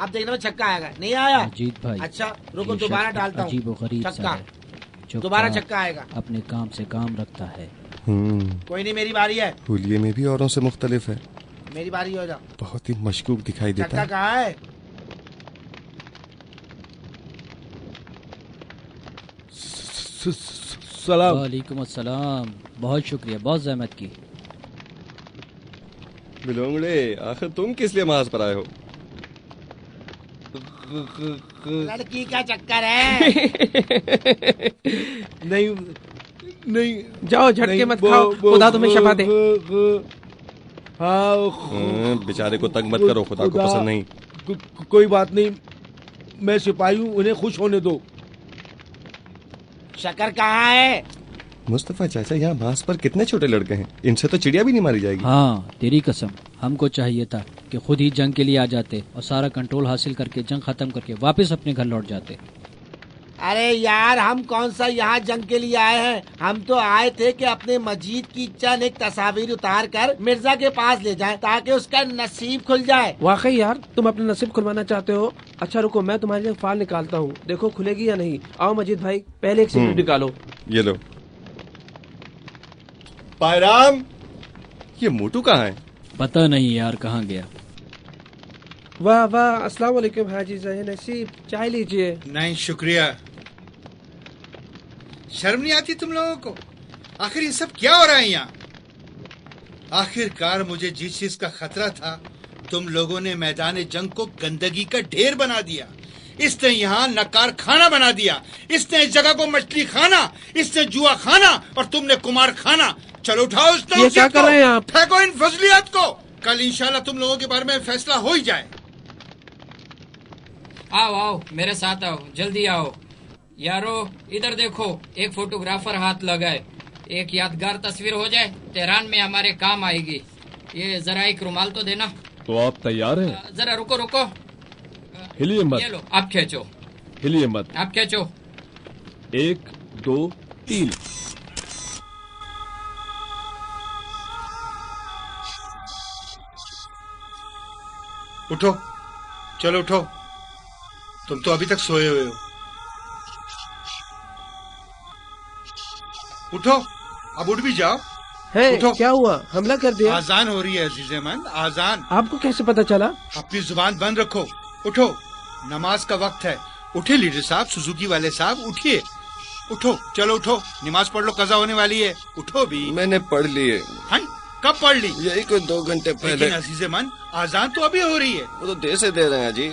अब देखने में छक्का आएगा, नहीं आया मजीद भाई, अच्छा रुको ये दोबारा शख्स डालता अजीब व हूँ गरीब सा छक्का, है, जो दोबारा काम छक्का आएगा। अपने काम से काम रखता है। कोई नहीं, मेरी बारी है। हुलिये में भी औरों से मुख्तलिफ है। मेरी बारी हो जा। बहुत ही मशकूक दिखाई देता छक्का है। कहाँ है? सलाम। वालेकुम अस्सलाम। बहुत शुक्रिया, बहुत जहमत की। बिलोंगड़े, आखिर तुम किस लिए महाज पर आए हो? लड़की का चक्कर है। नहीं नहीं, जाओ झटके मत खाओ, खुदा तुम्हें शफा दे। बेचारे को तंग मत करो, खुदा को पसंद नहीं। कोई बात नहीं, मैं सिपाही हूँ, उन्हें खुश होने दो। शक्कर कहाँ है? मुस्तफा चाचा, यहाँ महाज पर कितने छोटे लड़के हैं, इनसे तो चिड़िया भी नहीं मारी जाएगी। हाँ तेरी कसम, हमको चाहिए था कि खुद ही जंग के लिए आ जाते और सारा कंट्रोल हासिल करके जंग खत्म करके वापस अपने घर लौट जाते। अरे यार, हम कौन सा यहाँ जंग के लिए आए हैं? हम तो आए थे कि अपने मजीद की चंद एक तस्वीर उतार कर मिर्जा के पास ले जाएं, ताकि उसका नसीब खुल जाए। वाकई यार, तुम अपना नसीब खुलवाना चाहते हो? अच्छा रुको, मैं तुम्हारे लिए फाइल निकालता हूँ, देखो खुलेगी या नहीं। आओ मजीद भाई, पहले एक सिगरेट निकालो। ये लो। पायराम, ये मोटू कहाँ है? पता नहीं यार, कहाँ गया। वाह वाह, अस्सलाम वालेकुम हाजी ज़हीर नसीब, चाय लीजिए। नहीं शुक्रिया। शर्म नहीं आती तुम लोगों को? आखिर ये सब क्या हो रहा है यहाँ? आखिरकार मुझे जिस चीज का खतरा था, तुम लोगों ने मैदान जंग को गंदगी का ढेर बना दिया। इसने यहाँ नकार खाना बना दिया, इसने इस जगह को मछली खाना, इसने जुआ खाना और तुमने कुमार खाना। चलो उठाओ इस ये क्या कर रहे हैं आप? फेंको इन फजलियात को। कल इंशाल्लाह तुम लोगों के बारे में फैसला हो ही जाए। आओ आओ, मेरे साथ आओ, जल्दी आओ यारो। इधर देखो, एक फोटोग्राफर हाथ लगाए, एक यादगार तस्वीर हो जाए, तेहरान में हमारे काम आएगी। ये जरा एक रुमाल तो देना। तो आप तैयार हैं? जरा रुको रुको, हिलिए मत। ये लो, आप खींचो। हिलिए मत, आप खींचो। 1 2 3। उठो, चलो उठो, तुम तो अभी तक सोए हुए हो। उठो, अब उठ भी जाओ। है, उठो। क्या हुआ? हमला कर दिया? आजान हो रही है अजीज़-ए-मन, आजान। आपको कैसे पता चला? अपनी जुबान बंद रखो। उठो, नमाज का वक्त है। उठे लीडर साहब, सुजुकी वाले साहब, उठिए। उठो, चलो उठो, नमाज पढ़ लो, कज़ा होने वाली है। उठो भी। मैंने पढ़ ली है। हाँ, कब पढ़ ली? यही कोई 2 घंटे पहले। लेकिन अजीज़-ए-मन, आजान तो अभी हो रही है। वो तो देर से दे रहे हैं जी।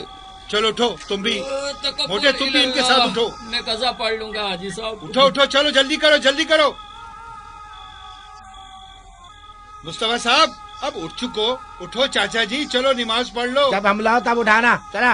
चलो उठो, तुम भी मोटे, तुम भी इनके साथ उठो। मैं कज़ा पढ़ लूंगा हाजी साहब। उठो उठो, चलो जल्दी करो, जल्दी करो। मुस्तफा साहब, अब उठ चुको। उठो चाचा जी, चलो नमाज पढ़ लो। जब हमला हो तब उठाना। चला।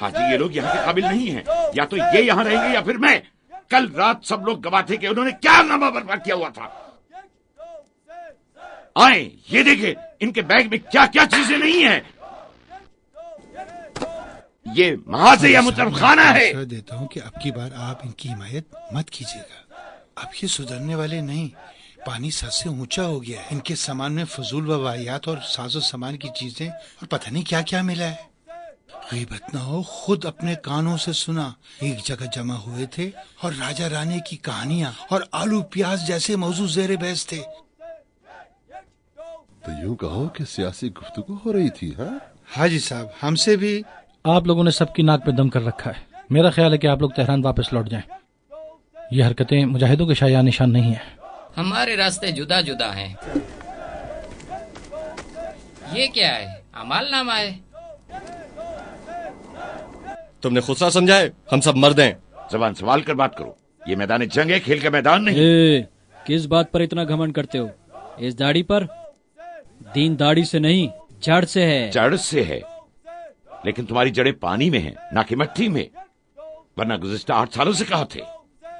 हाजी, ये लोग यहाँ के काबिल नहीं हैं। या तो ये यहाँ रहेंगे या फिर मैं। कल रात सब लोग गवाह थे कि उन्होंने क्या नामा बर्बाद किया हुआ था। आए, ये देखे, इनके बैग में क्या क्या चीजें नहीं है। ये महाज या मुतरफ खाना है। मशवरा देता हूँ कि अब की बार आप इनकी हिमायत मत कीजिएगा। अब ये सुधरने वाले नहीं। पानी सर से ऊंचा हो गया है। इनके सामान में फजूल व वाहियात और साजो सामान की चीजें और पता नहीं क्या क्या मिला है। गीबत ना हो, खुद अपने कानों से सुना। एक जगह जमा हुए थे और राजा रानी की कहानियां और आलू प्याज जैसे मौजू ज़ेरे बहस थे। तो यूं कहो कि सियासी गुफ्तगू हो रही थी। हाँ हाजी साहब, हमसे भी। आप लोगों ने सबकी नाक पे दम कर रखा है। मेरा ख्याल है कि आप लोग तेहरान वापस लौट जाएं। ये हरकतें मुजाहिदों के शाया निशान नहीं है। हमारे रास्ते जुदा जुदा हैं। ये क्या है? अमाल नामा है। तुमने खुसरा समझा है? हम सब मर्द हैं। जबान संभाल कर बात करो। ये मैदान जंग है, खेल का मैदान नहीं। किस बात पर इतना घमंड करते हो? इस दाढ़ी पर? दीन दाढ़ी से नहीं, जड़ से है। जड़ से है, लेकिन तुम्हारी जड़ें पानी में हैं, ना कि मट्टी में। वरना गुज़िश्ता 8 सालों से कहा थे।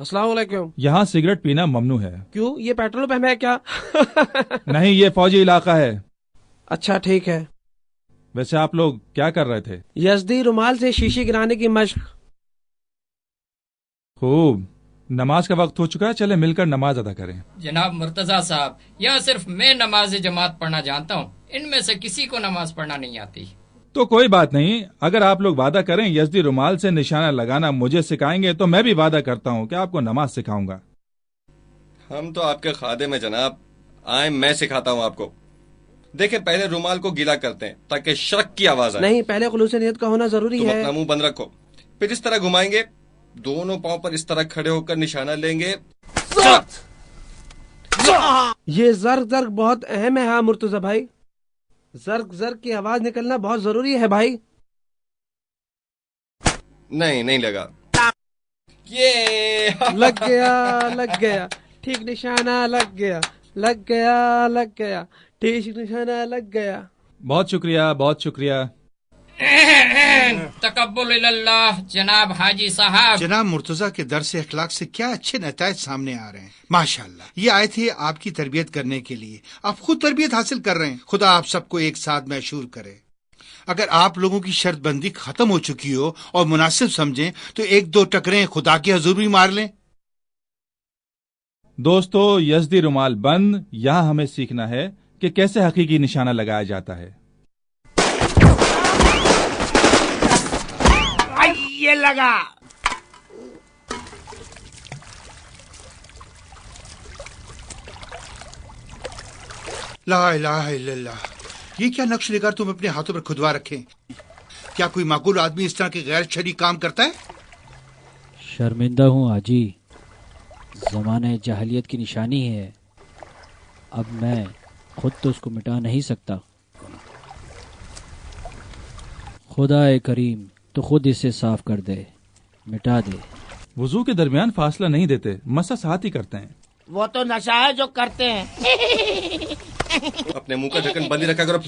अस्सलाम वालेकुम। यहाँ सिगरेट पीना ममनू है। क्यों, ये पेट्रोल पंप है क्या? नहीं, ये फौजी इलाका है। अच्छा ठीक है। वैसे आप लोग क्या कर रहे थे? यज़दी रुमाल से शीशी गिराने की मशक। खूब, नमाज का वक्त हो चुका है, चले मिलकर नमाज अदा करें। जनाब मुर्तजा साहब, यहाँ सिर्फ मैं नमाज जमात पढ़ना जानता हूँ, इनमें से किसी को नमाज पढ़ना नहीं आती। तो कोई बात नहीं, अगर आप लोग वादा करें यज़दी रुमाल से निशाना लगाना मुझे सिखाएंगे तो मैं भी वादा करता हूँ कि आपको नमाज सिखाऊंगा। हम तो आपके खादे में जनाब, आए मैं सिखाता हूँ आपको। देखें, पहले रुमाल को गीला करते हैं ताकि शक की आवाज आए। नहीं, पहले खुलूस नियत का होना जरूरी है। अपना मुंह बंद रखो, फिर इस तरह घुमाएंगे, दोनों पाँव पर इस तरह खड़े होकर निशाना लेंगे। ये जर्ग जर्ग बहुत अहम है। हाँ मुर्तजा भाई, जर्ग जर्ग की आवाज निकलना बहुत जरूरी है भाई। नहीं नहीं लगा, ये लग गया, ठीक निशाना लग गया, लग गया, ठीक निशाना लग गया। बहुत शुक्रिया, बहुत शुक्रिया। तकब्बुल इल्लाह जनाब हाजी साहब। जनाब मुर्तजा के दर्स अखलाक से क्या अच्छे नतायज सामने आ रहे हैं, माशाल्लाह। ये आए थे आपकी तरबियत करने के लिए, आप खुद तरबियत हासिल कर रहे हैं। खुदा आप सबको एक साथ मैशूर करे। अगर आप लोगों की शर्त बंदी खत्म हो चुकी हो और मुनासिब समझें तो एक दो टकरें खुदा के हजूर भी मार लें। दोस्तों, यज़दी रुमाल बंद, यहाँ हमें सीखना है कि कैसे हकीकी निशाना लगाया जाता है। ये लगा। ला इलाहा इल्लल्लाह, ये क्या नक्श निगार तुम अपने हाथों पर खुदवा रखे? क्या कोई माकूल आदमी इस तरह के गैर शरई काम करता है? शर्मिंदा हूँ हाजी, ज़माने जahलियत की निशानी है। अब मैं खुद तो उसको मिटा नहीं सकता। खुदा करीम तो खुद इसे साफ कर दे, मिटा दे। वुजू के दरमियान फासला नहीं देते, मसा साथ ही करते हैं। वो तो नशा है जो करते हैं। अपने मुंह का ढक्कन बंद ही रखा करो।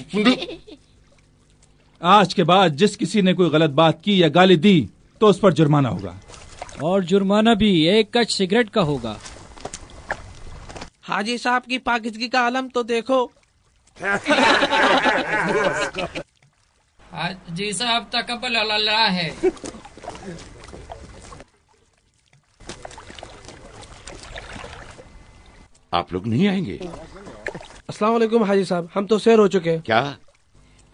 आज के बाद जिस किसी ने कोई गलत बात की या गाली दी तो उस पर जुर्माना होगा, और जुर्माना भी एक कच सिगरेट का होगा। हाजी साहब की पाकिज़गी का आलम तो देखो। हाजी साहब तकब्बल अल्लाह है। आप लोग नहीं आएंगे? अस्सलाम वालेकुम हाजी साहब, हम तो सैर हो चुके हैं। क्या?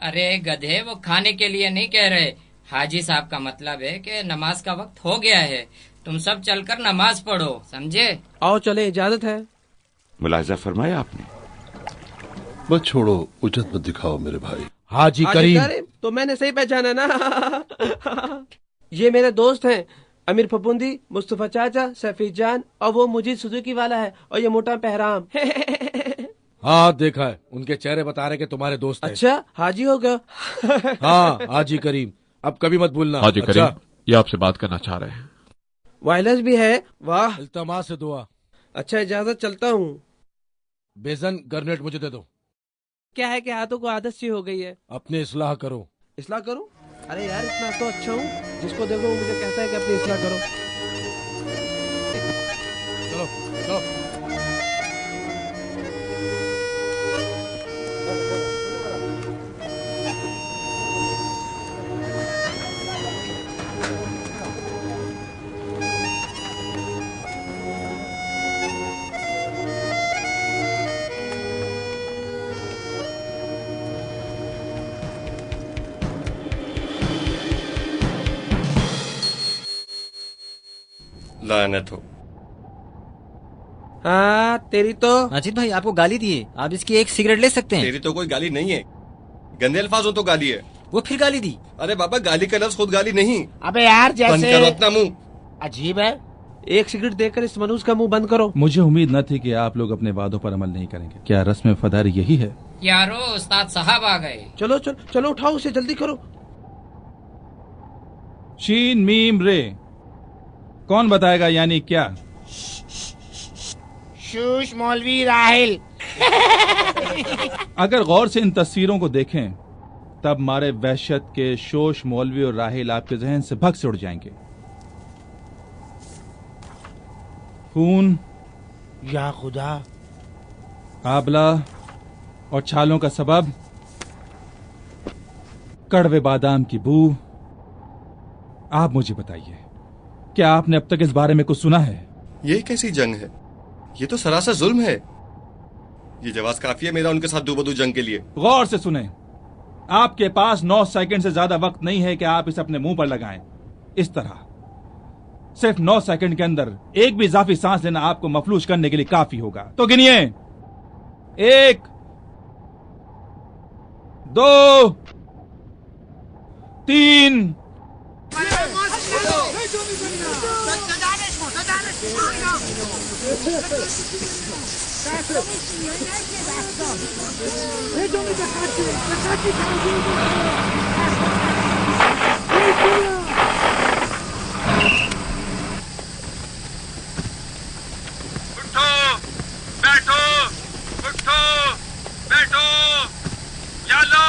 अरे गधे, वो खाने के लिए नहीं कह रहे। हाजी साहब का मतलब है कि नमाज का वक्त हो गया है, तुम सब चलकर नमाज पढ़ो, समझे? आओ चले, इजाजत है। मुलाहिजा फरमाया आपने। बस छोड़ो, उजत मत दिखाओ मेरे भाई। हाजी करीम तो मैंने सही पहचाना ना। ये मेरे दोस्त हैं, अमीर फपुंदी, मुस्तफा चाचा, सैफी जान, और वो मुजीद सुजुकी वाला है, और ये मोटा पहराम। हाँ देखा है, उनके चेहरे बता रहे कि तुम्हारे दोस्त हैं। अच्छा, हाजी हो गया। हाँ हाजी करीम, अब कभी मत भूलना। हाजी अच्छा? करीम, ये आपसे बात करना चाह रहे हैं। वायरलेस भी है, वाह। इल्तमास से दुआ। अच्छा, इजाजत, चलता हूँ। बेजन गरनेट मुझे दे दो। क्या है कि हाथों को आदत सी हो गई है। अपनी इस्लाह करो। इस्लाह करूं? अरे यार, इतना तो अच्छा हूँ, जिसको देखो वो मुझे कहता है कि अपनी इस्लाह करो। चलो चलो। लानत हो। हाँ तेरी तो। माजिद भाई आपको गाली दिए, आप इसकी एक सिगरेट ले सकते हैं। तेरी तो कोई गाली नहीं है, गंदे अल्फाज हो तो गाली है। वो फिर गाली दी। अरे बाबा, गाली का लफ्ज खुद गाली नहीं। अबे यार, जैसे बंद करो अपना मुंह। अजीब है। एक सिगरेट देकर इस मनूस का मुंह बंद करो। मुझे उम्मीद न थी कि आप लोग अपने वादों पर अमल नहीं करेंगे। क्या रस्म फदारी यही है? यारो, उस्ताद साहब आ गए। चलो चलो चलो, उठाओ उसे, जल्दी करो। शीन मीम रे, कौन बताएगा यानी क्या? शूश मौलवी राहिल। अगर गौर से इन तस्वीरों को देखें तब मारे वहशत के शोश मौलवी और राहिल आपके जहन से भग से उड़ जाएंगे। खून, या खुदा, आबला और छालों का सबब कड़वे बादाम की बू। आप मुझे बताइए, क्या आपने अब तक इस बारे में कुछ सुना है? ये कैसी जंग है? ये तो सरासर जुल्म है। ये जवाब काफी है मेरा उनके साथ दो बदू जंग के लिए। गौर से सुने, आपके पास 9 सेकंड से ज्यादा वक्त नहीं है कि आप इसे अपने मुंह पर लगाएं। इस तरह सिर्फ 9 सेकंड के अंदर एक भी इजाफी सांस लेना आपको मफलूज करने के लिए काफी होगा। तो गिनिए, 1, 2, 3। बैठो, उठो, बैठो, याल्ला।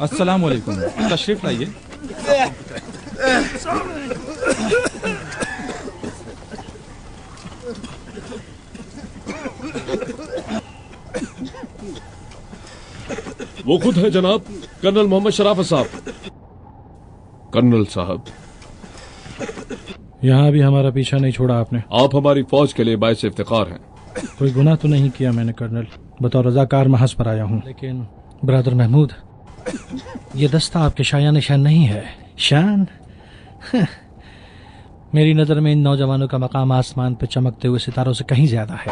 अस्सलाम वालेकुम, तशरीफ लाइए। वो खुद है जनाब, कर्नल मोहम्मद शराफत साहब। कर्नल साहब, यहाँ भी हमारा पीछा नहीं छोड़ा आपने। आप हमारी फौज के लिए बाइस इफ्तिखार हैं। कोई गुनाह तो नहीं किया मैंने कर्नल, बतौर रजाकार महज पर आया हूँ। लेकिन ब्रदर महमूद, ये दस्ता आपके शाया निशान नहीं है। शान? मेरी नजर में इन नौजवानों का मकाम आसमान पर चमकते हुए सितारों से कहीं ज्यादा है।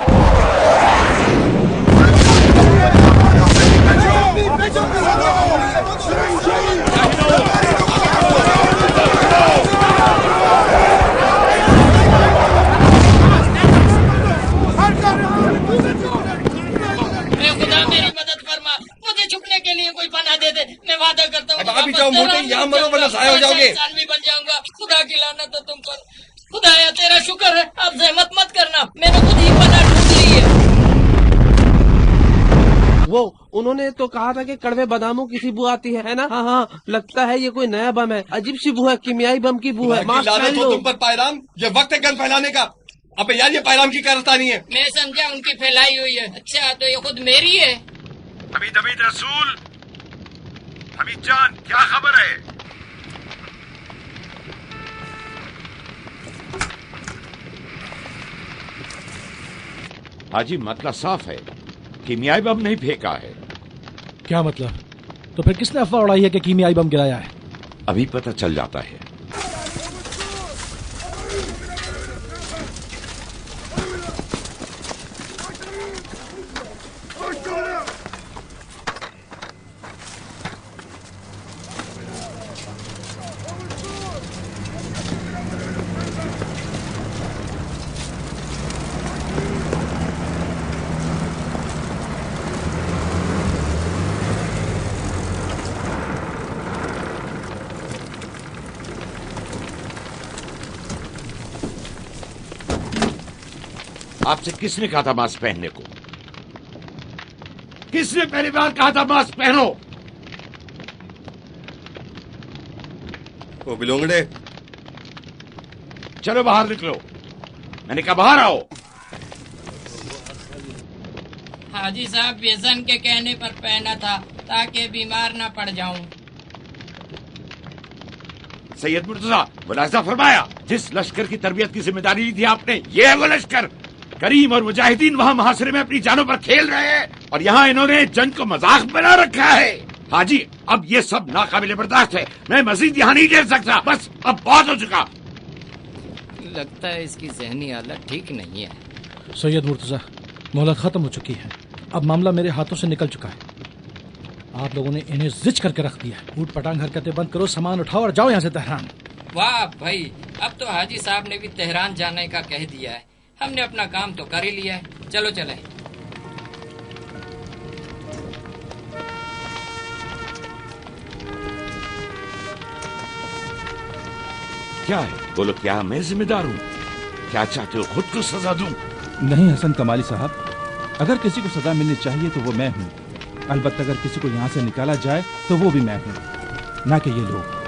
मेरी मदद फरमा, मुझे छुपने के लिए कोई पनाह दे दे। मैं वादा करता हूँ अभी जाओ मोटे, यहाँ मरो वरना ज़ाया हो जाओगे। इंसान भी बन जाऊंगा। खुदा की लानत तो तुम पर। खुदाया तेरा शुक्र है, अब जहमत मत करना, मैंने खुद ही पनाह ढूंढ ली है। वो उन्होंने तो कहा था कि कड़वे बादामों की सी बू आती है ना? हाँ हाँ, लगता है ये कोई नया बम है। अजीब सी बू है, कीमियाई बम की बू है। मास्क पहन लो। तुम पर पायराम, ये वक्त है गन फैलाने का। अबे यार, ये पायराम की कारस्तानी है। मैं समझा उनकी फैलाई हुई है। अच्छा, तो ये खुद मेरी है। हमीद रसूल, हमीद जान, क्या खबर है? हाजी, मतलब साफ है, कीमियाई बम नहीं फेंका है। क्या मतलब? तो फिर किसने अफवाह उड़ाई है कि कीमियाई बम गिराया है? अभी पता चल जाता है। आपसे किसने कहा था मास्क पहनने को? किसने पहली बार कहा था मास्क पहनो? ओ बिलोंगड़े, चलो बाहर निकलो। मैंने कहा बाहर आओ। हाजी साहब बेसन के कहने पर पहना था ताकि बीमार ना पड़ जाऊं। सैयद मुर्तजा, मुलाहिजा फरमाया, जिस लश्कर की तरबियत की जिम्मेदारी ली थी आपने, ये है वो लश्कर। करीम और मुजाहिदीन वहाँ मुहासरे में अपनी जानों पर खेल रहे हैं और यहाँ इन्होंने जंग को मजाक बना रखा है। हाजी, अब ये सब नाकाबिले बर्दाश्त है। मैं मजीद यहाँ नहीं झेल सकता। बस अब बहुत हो चुका। लगता है इसकी जहनी हालत ठीक नहीं है। सैयद मुर्तजा, मोहलत खत्म हो चुकी है। अब मामला मेरे हाथों से निकल चुका है। आप लोगों ने इन्हें जिच करके रख दिया। ऊट पटांग हरकतें बंद करो, सामान उठाओ और जाओ यहाँ से तेहरान। वाह भाई, अब तो हाजी साहब ने भी तेहरान जाने का कह दिया है। हमने अपना काम तो कर ही लिया है। चलो चले। क्या है? बोलो, क्या मैं जिम्मेदार हूँ? क्या चाहते हो, खुद को सजा दूं? नहीं हसन कमाली साहब, अगर किसी को सजा मिलनी चाहिए तो वो मैं हूँ। अलबत्ता अगर किसी को यहाँ से निकाला जाए तो वो भी मैं हूँ, ना कि ये लोग।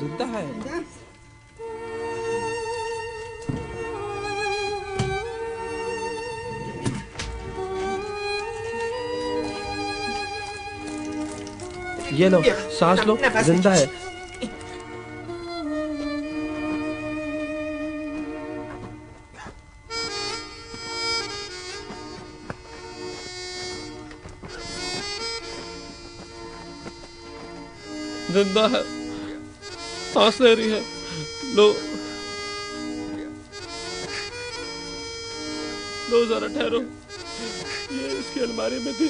जिंदा है। ये लो, सांस लो, जिंदा है। जिंदा है, सांस ले रही है। लो लो जरा ठहरो, ये इसकी अलमारी में थी।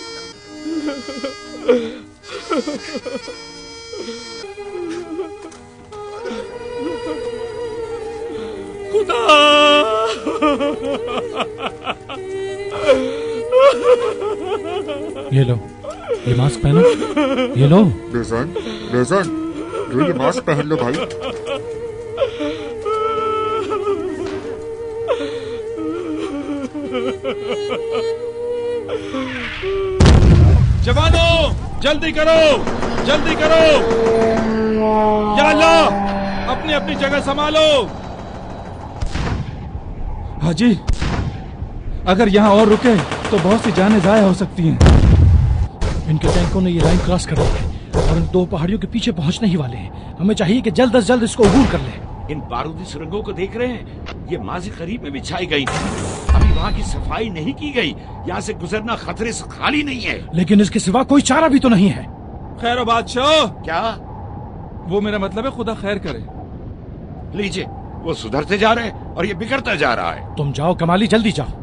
खुदा ये लो, ये मास्क पहनो। ये लो बेजान, बेजान, लो ये मास्क पहन लो भाई। जवानों, जल्दी करो, जल्दी करो। या अल्लाह, अपनी अपनी जगह संभालो। हाजी, अगर यहाँ और रुके तो बहुत सी जानें ज़ाया हो सकती हैं। इनके टैंकों ने ये लाइन क्रॉस कर ली है और इन दो पहाड़ियों के पीछे पहुंचने ही वाले हैं। हमें चाहिए कि जल्द से जल्द इसको अबूर कर ले। इन बारूदी सुरंगों को देख रहे हैं? ये माजी करीब में बिछाई गई थी। अभी वहाँ की सफाई नहीं की गई। यहाँ से गुजरना खतरे से खाली नहीं है। लेकिन इसके सिवा कोई चारा भी तो नहीं है। खैर बादशाह। क्या? वो मेरा मतलब है खुदा खैर करे। लीजिए, वो सुधरते जा रहे हैं और ये बिगड़ता जा रहा है। तुम जाओ कमाली, जल्दी जाओ।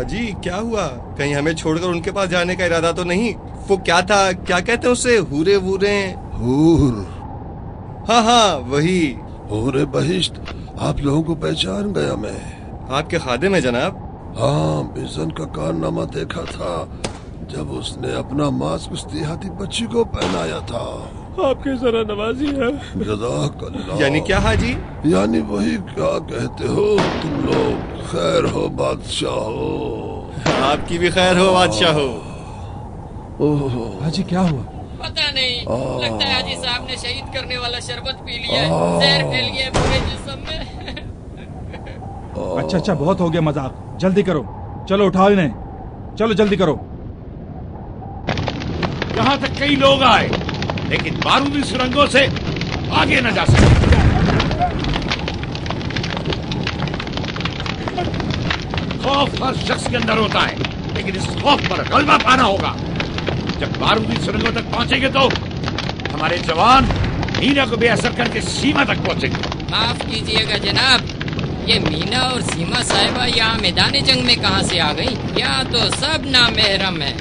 जी क्या हुआ? कहीं हमें छोड़कर उनके पास जाने का इरादा तो नहीं? वो क्या था, क्या कहते हैं उसे? हूरे वूरे? हूर। हाँ हाँ वही। हूरे बहिश्त। आप लोगों को पहचान गया मैं। आपके खादिम है जनाब। हाँ, बिजन का कारनामा देखा था जब उसने अपना मास्क उस देहाती बच्ची को पहनाया था। आपके जरा नवाजी है। जज़ाकल्लाह। यानी क्या हाजी? यानी वही क्या कहते हो तुम लोग। खैर हो बादशाह हो। आपकी भी खैर हो बादशाह हो। हाजी क्या हुआ? पता नहीं, लगता है हाजी साहब ने शहीद करने वाला शरबत पी लिया है। जहर फैल गया पूरे जिस्म में। अच्छा अच्छा, बहुत हो गया मजाक, जल्दी करो। चलो उठाओ इन्हें, चलो जल्दी करो। यहाँ तक कई लोग आए, लेकिन बारूदी सुरंगों से आगे न जा सके। खौफ हर शख्स के अंदर होता है, लेकिन इस खौफ पर गलबा पाना होगा। जब बारूदी सुरंगों तक पहुंचेंगे तो हमारे जवान मीना को बेअसर करके सीमा तक पहुंचेंगे। माफ कीजिएगा जनाब, ये मीना और सीमा साहिबा यहाँ मैदान जंग में कहाँ से आ गई? यहाँ तो सब नामहरम है।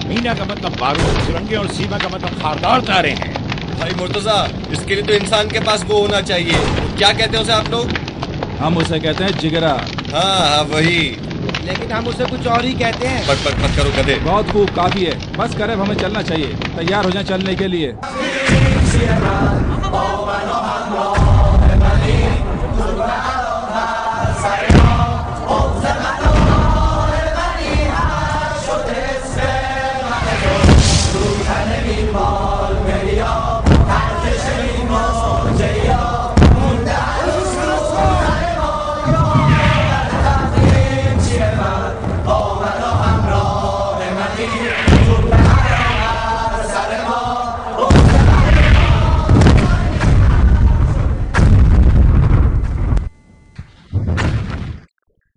मीना का मतलब बारूद सुरंगे और सीमा का मतलब खारदार तारे हैं। भाई मुर्तजा, इसके लिए तो इंसान के पास वो होना चाहिए। क्या कहते हैं उसे आप लोग? हम उसे कहते हैं जिगरा। हाँ वही। लेकिन हम उसे कुछ और ही कहते हैं। बट मत करो गधे। बहुत खूब, काफी है, बस करे, हमें चलना चाहिए। तैयार हो जाए चलने के लिए।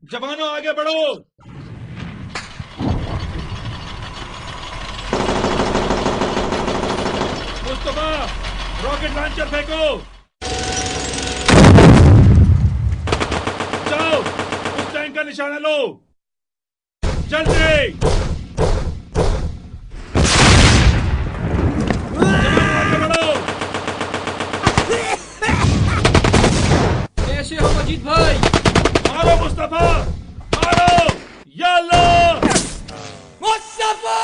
जवानों आगे बढ़ो। मुस्तफा, रॉकेट लॉन्चर फेंको। जाओ, उस टैंक का निशाना लो, जल्दी। जवानों आगे बढ़ो। कैसे हो मजीद भाई? मारो मुस्तफा, मारो। या अल्लाह, मुस्तफा!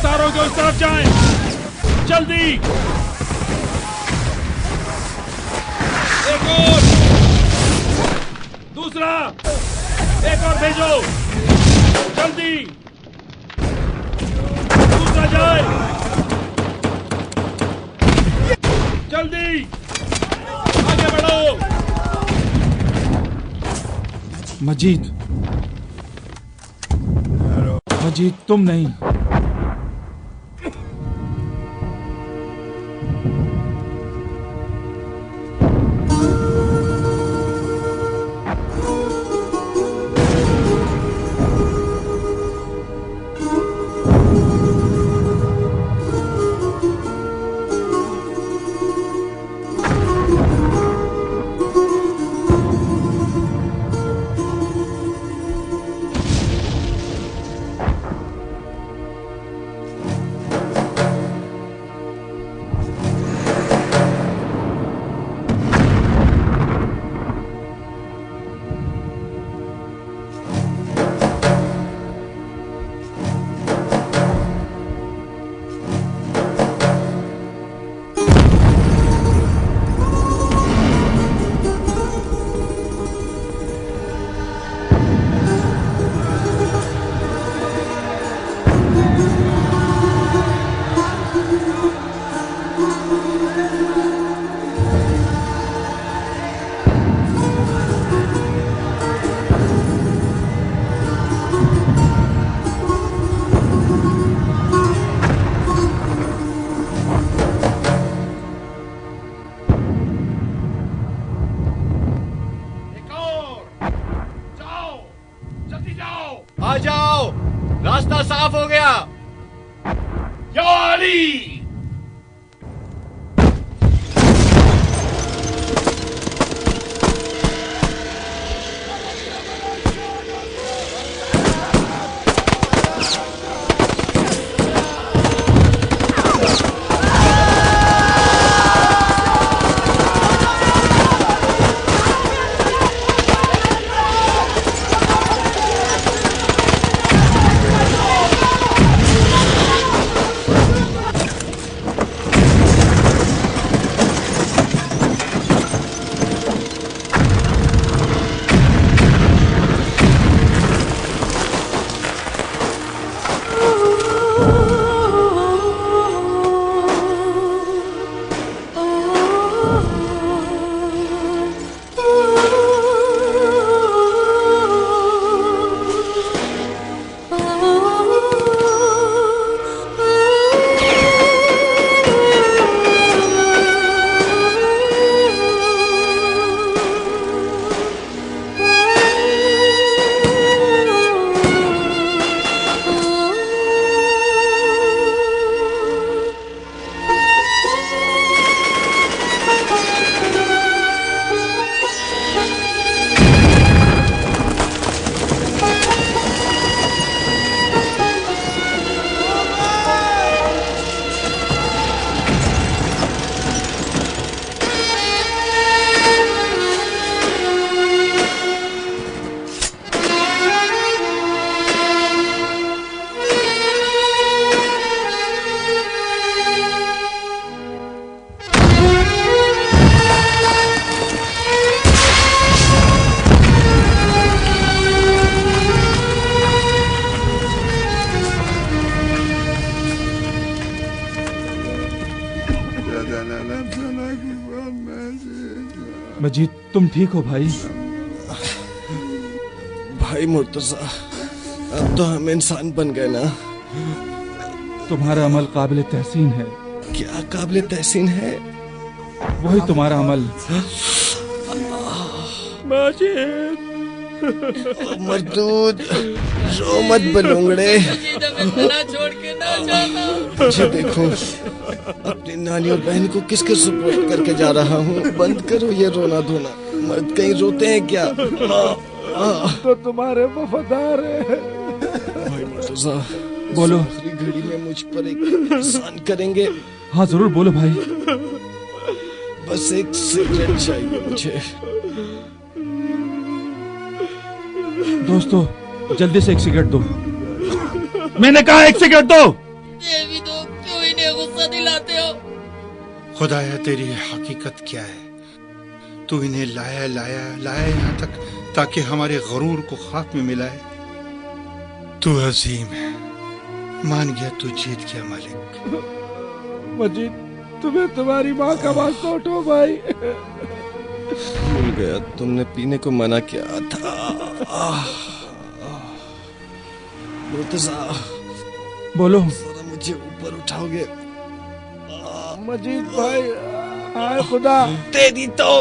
तारों के उस तरफ जाएं, जल्दी। एक और, दूसरा, एक और भेजो, जल्दी। दूसरा जाए, जल्दी, आगे बढ़ो। मजीद, मजीद तुम नहीं। मजीद तुम ठीक हो भाई? भाई मुर्तजा, अब तो हम इंसान बन गए ना। तुम्हारा अमल काबिल तहसीन है। क्या काबिल तहसीन है? वही तुम्हारा अमल। मरदूद, रो मत बलूंगड़े। छोड़ के ना जाना। मुझे देखो, अपनी नानी और बहन को किसके सुपुर्द करके जा रहा हूँ। बंद करो ये रोना धोना। मर्द कहीं रोते हैं क्या? तो तुम्हारे वफादार है। भाई मुर्तजा, बोलो। आखिरी घड़ी में मुझ पर एक एहसान करेंगे? हाँ जरूर, बोलो भाई। बस एक सिगरेट चाहिए मुझे। दोस्तों, जल्दी से एक सिगरेट दो। मैंने कहा एक सिगरेट दो। ये भी तो क्यों इन्हें गुस्सा दिलाते हो? खुदाया तेरी हकीकत क्या है? तू इन्हें लाया यहाँ तक ताकि हमारे गरूर को खाक में मिलाए। तू अजीम है। मान गया, तू जीत गया मालिक। मजीद, तुम्हें तुम्हारी माँ का वास्ता उठो भाई। भूल गया, तुमने पीने को मना किया था। मुर्तजा, बोलो। जरा मुझे ऊपर उठाओगे? मजीद भाई, आए खुदा। तेरी तो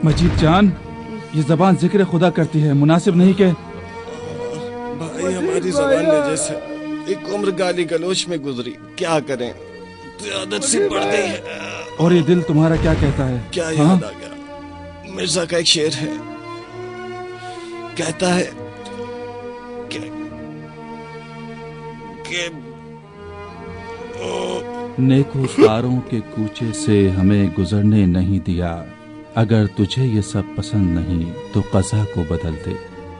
मजीद जान, ये जबान जिक्र खुदा करती है, मुनासिब नहीं के? भाई हमारी जबान ने जैसे एक उम्र गाली गलोच में गुजरी, क्या करें, आदत सी पड़ गई है। और ये दिल तुम्हारा क्या कहता है? क्या याद आ गया, मिर्जा का एक शेर है, कहता है कि नेकोकारों के कूचे से हमें गुजरने नहीं दिया। अगर तुझे ये सब पसंद नहीं तो कज़ा को बदल दे,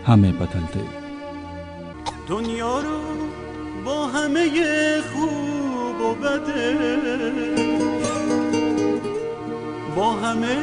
हमें बदल दे। दुनिया रो वो हमें ये खूब व बदे, वो हमें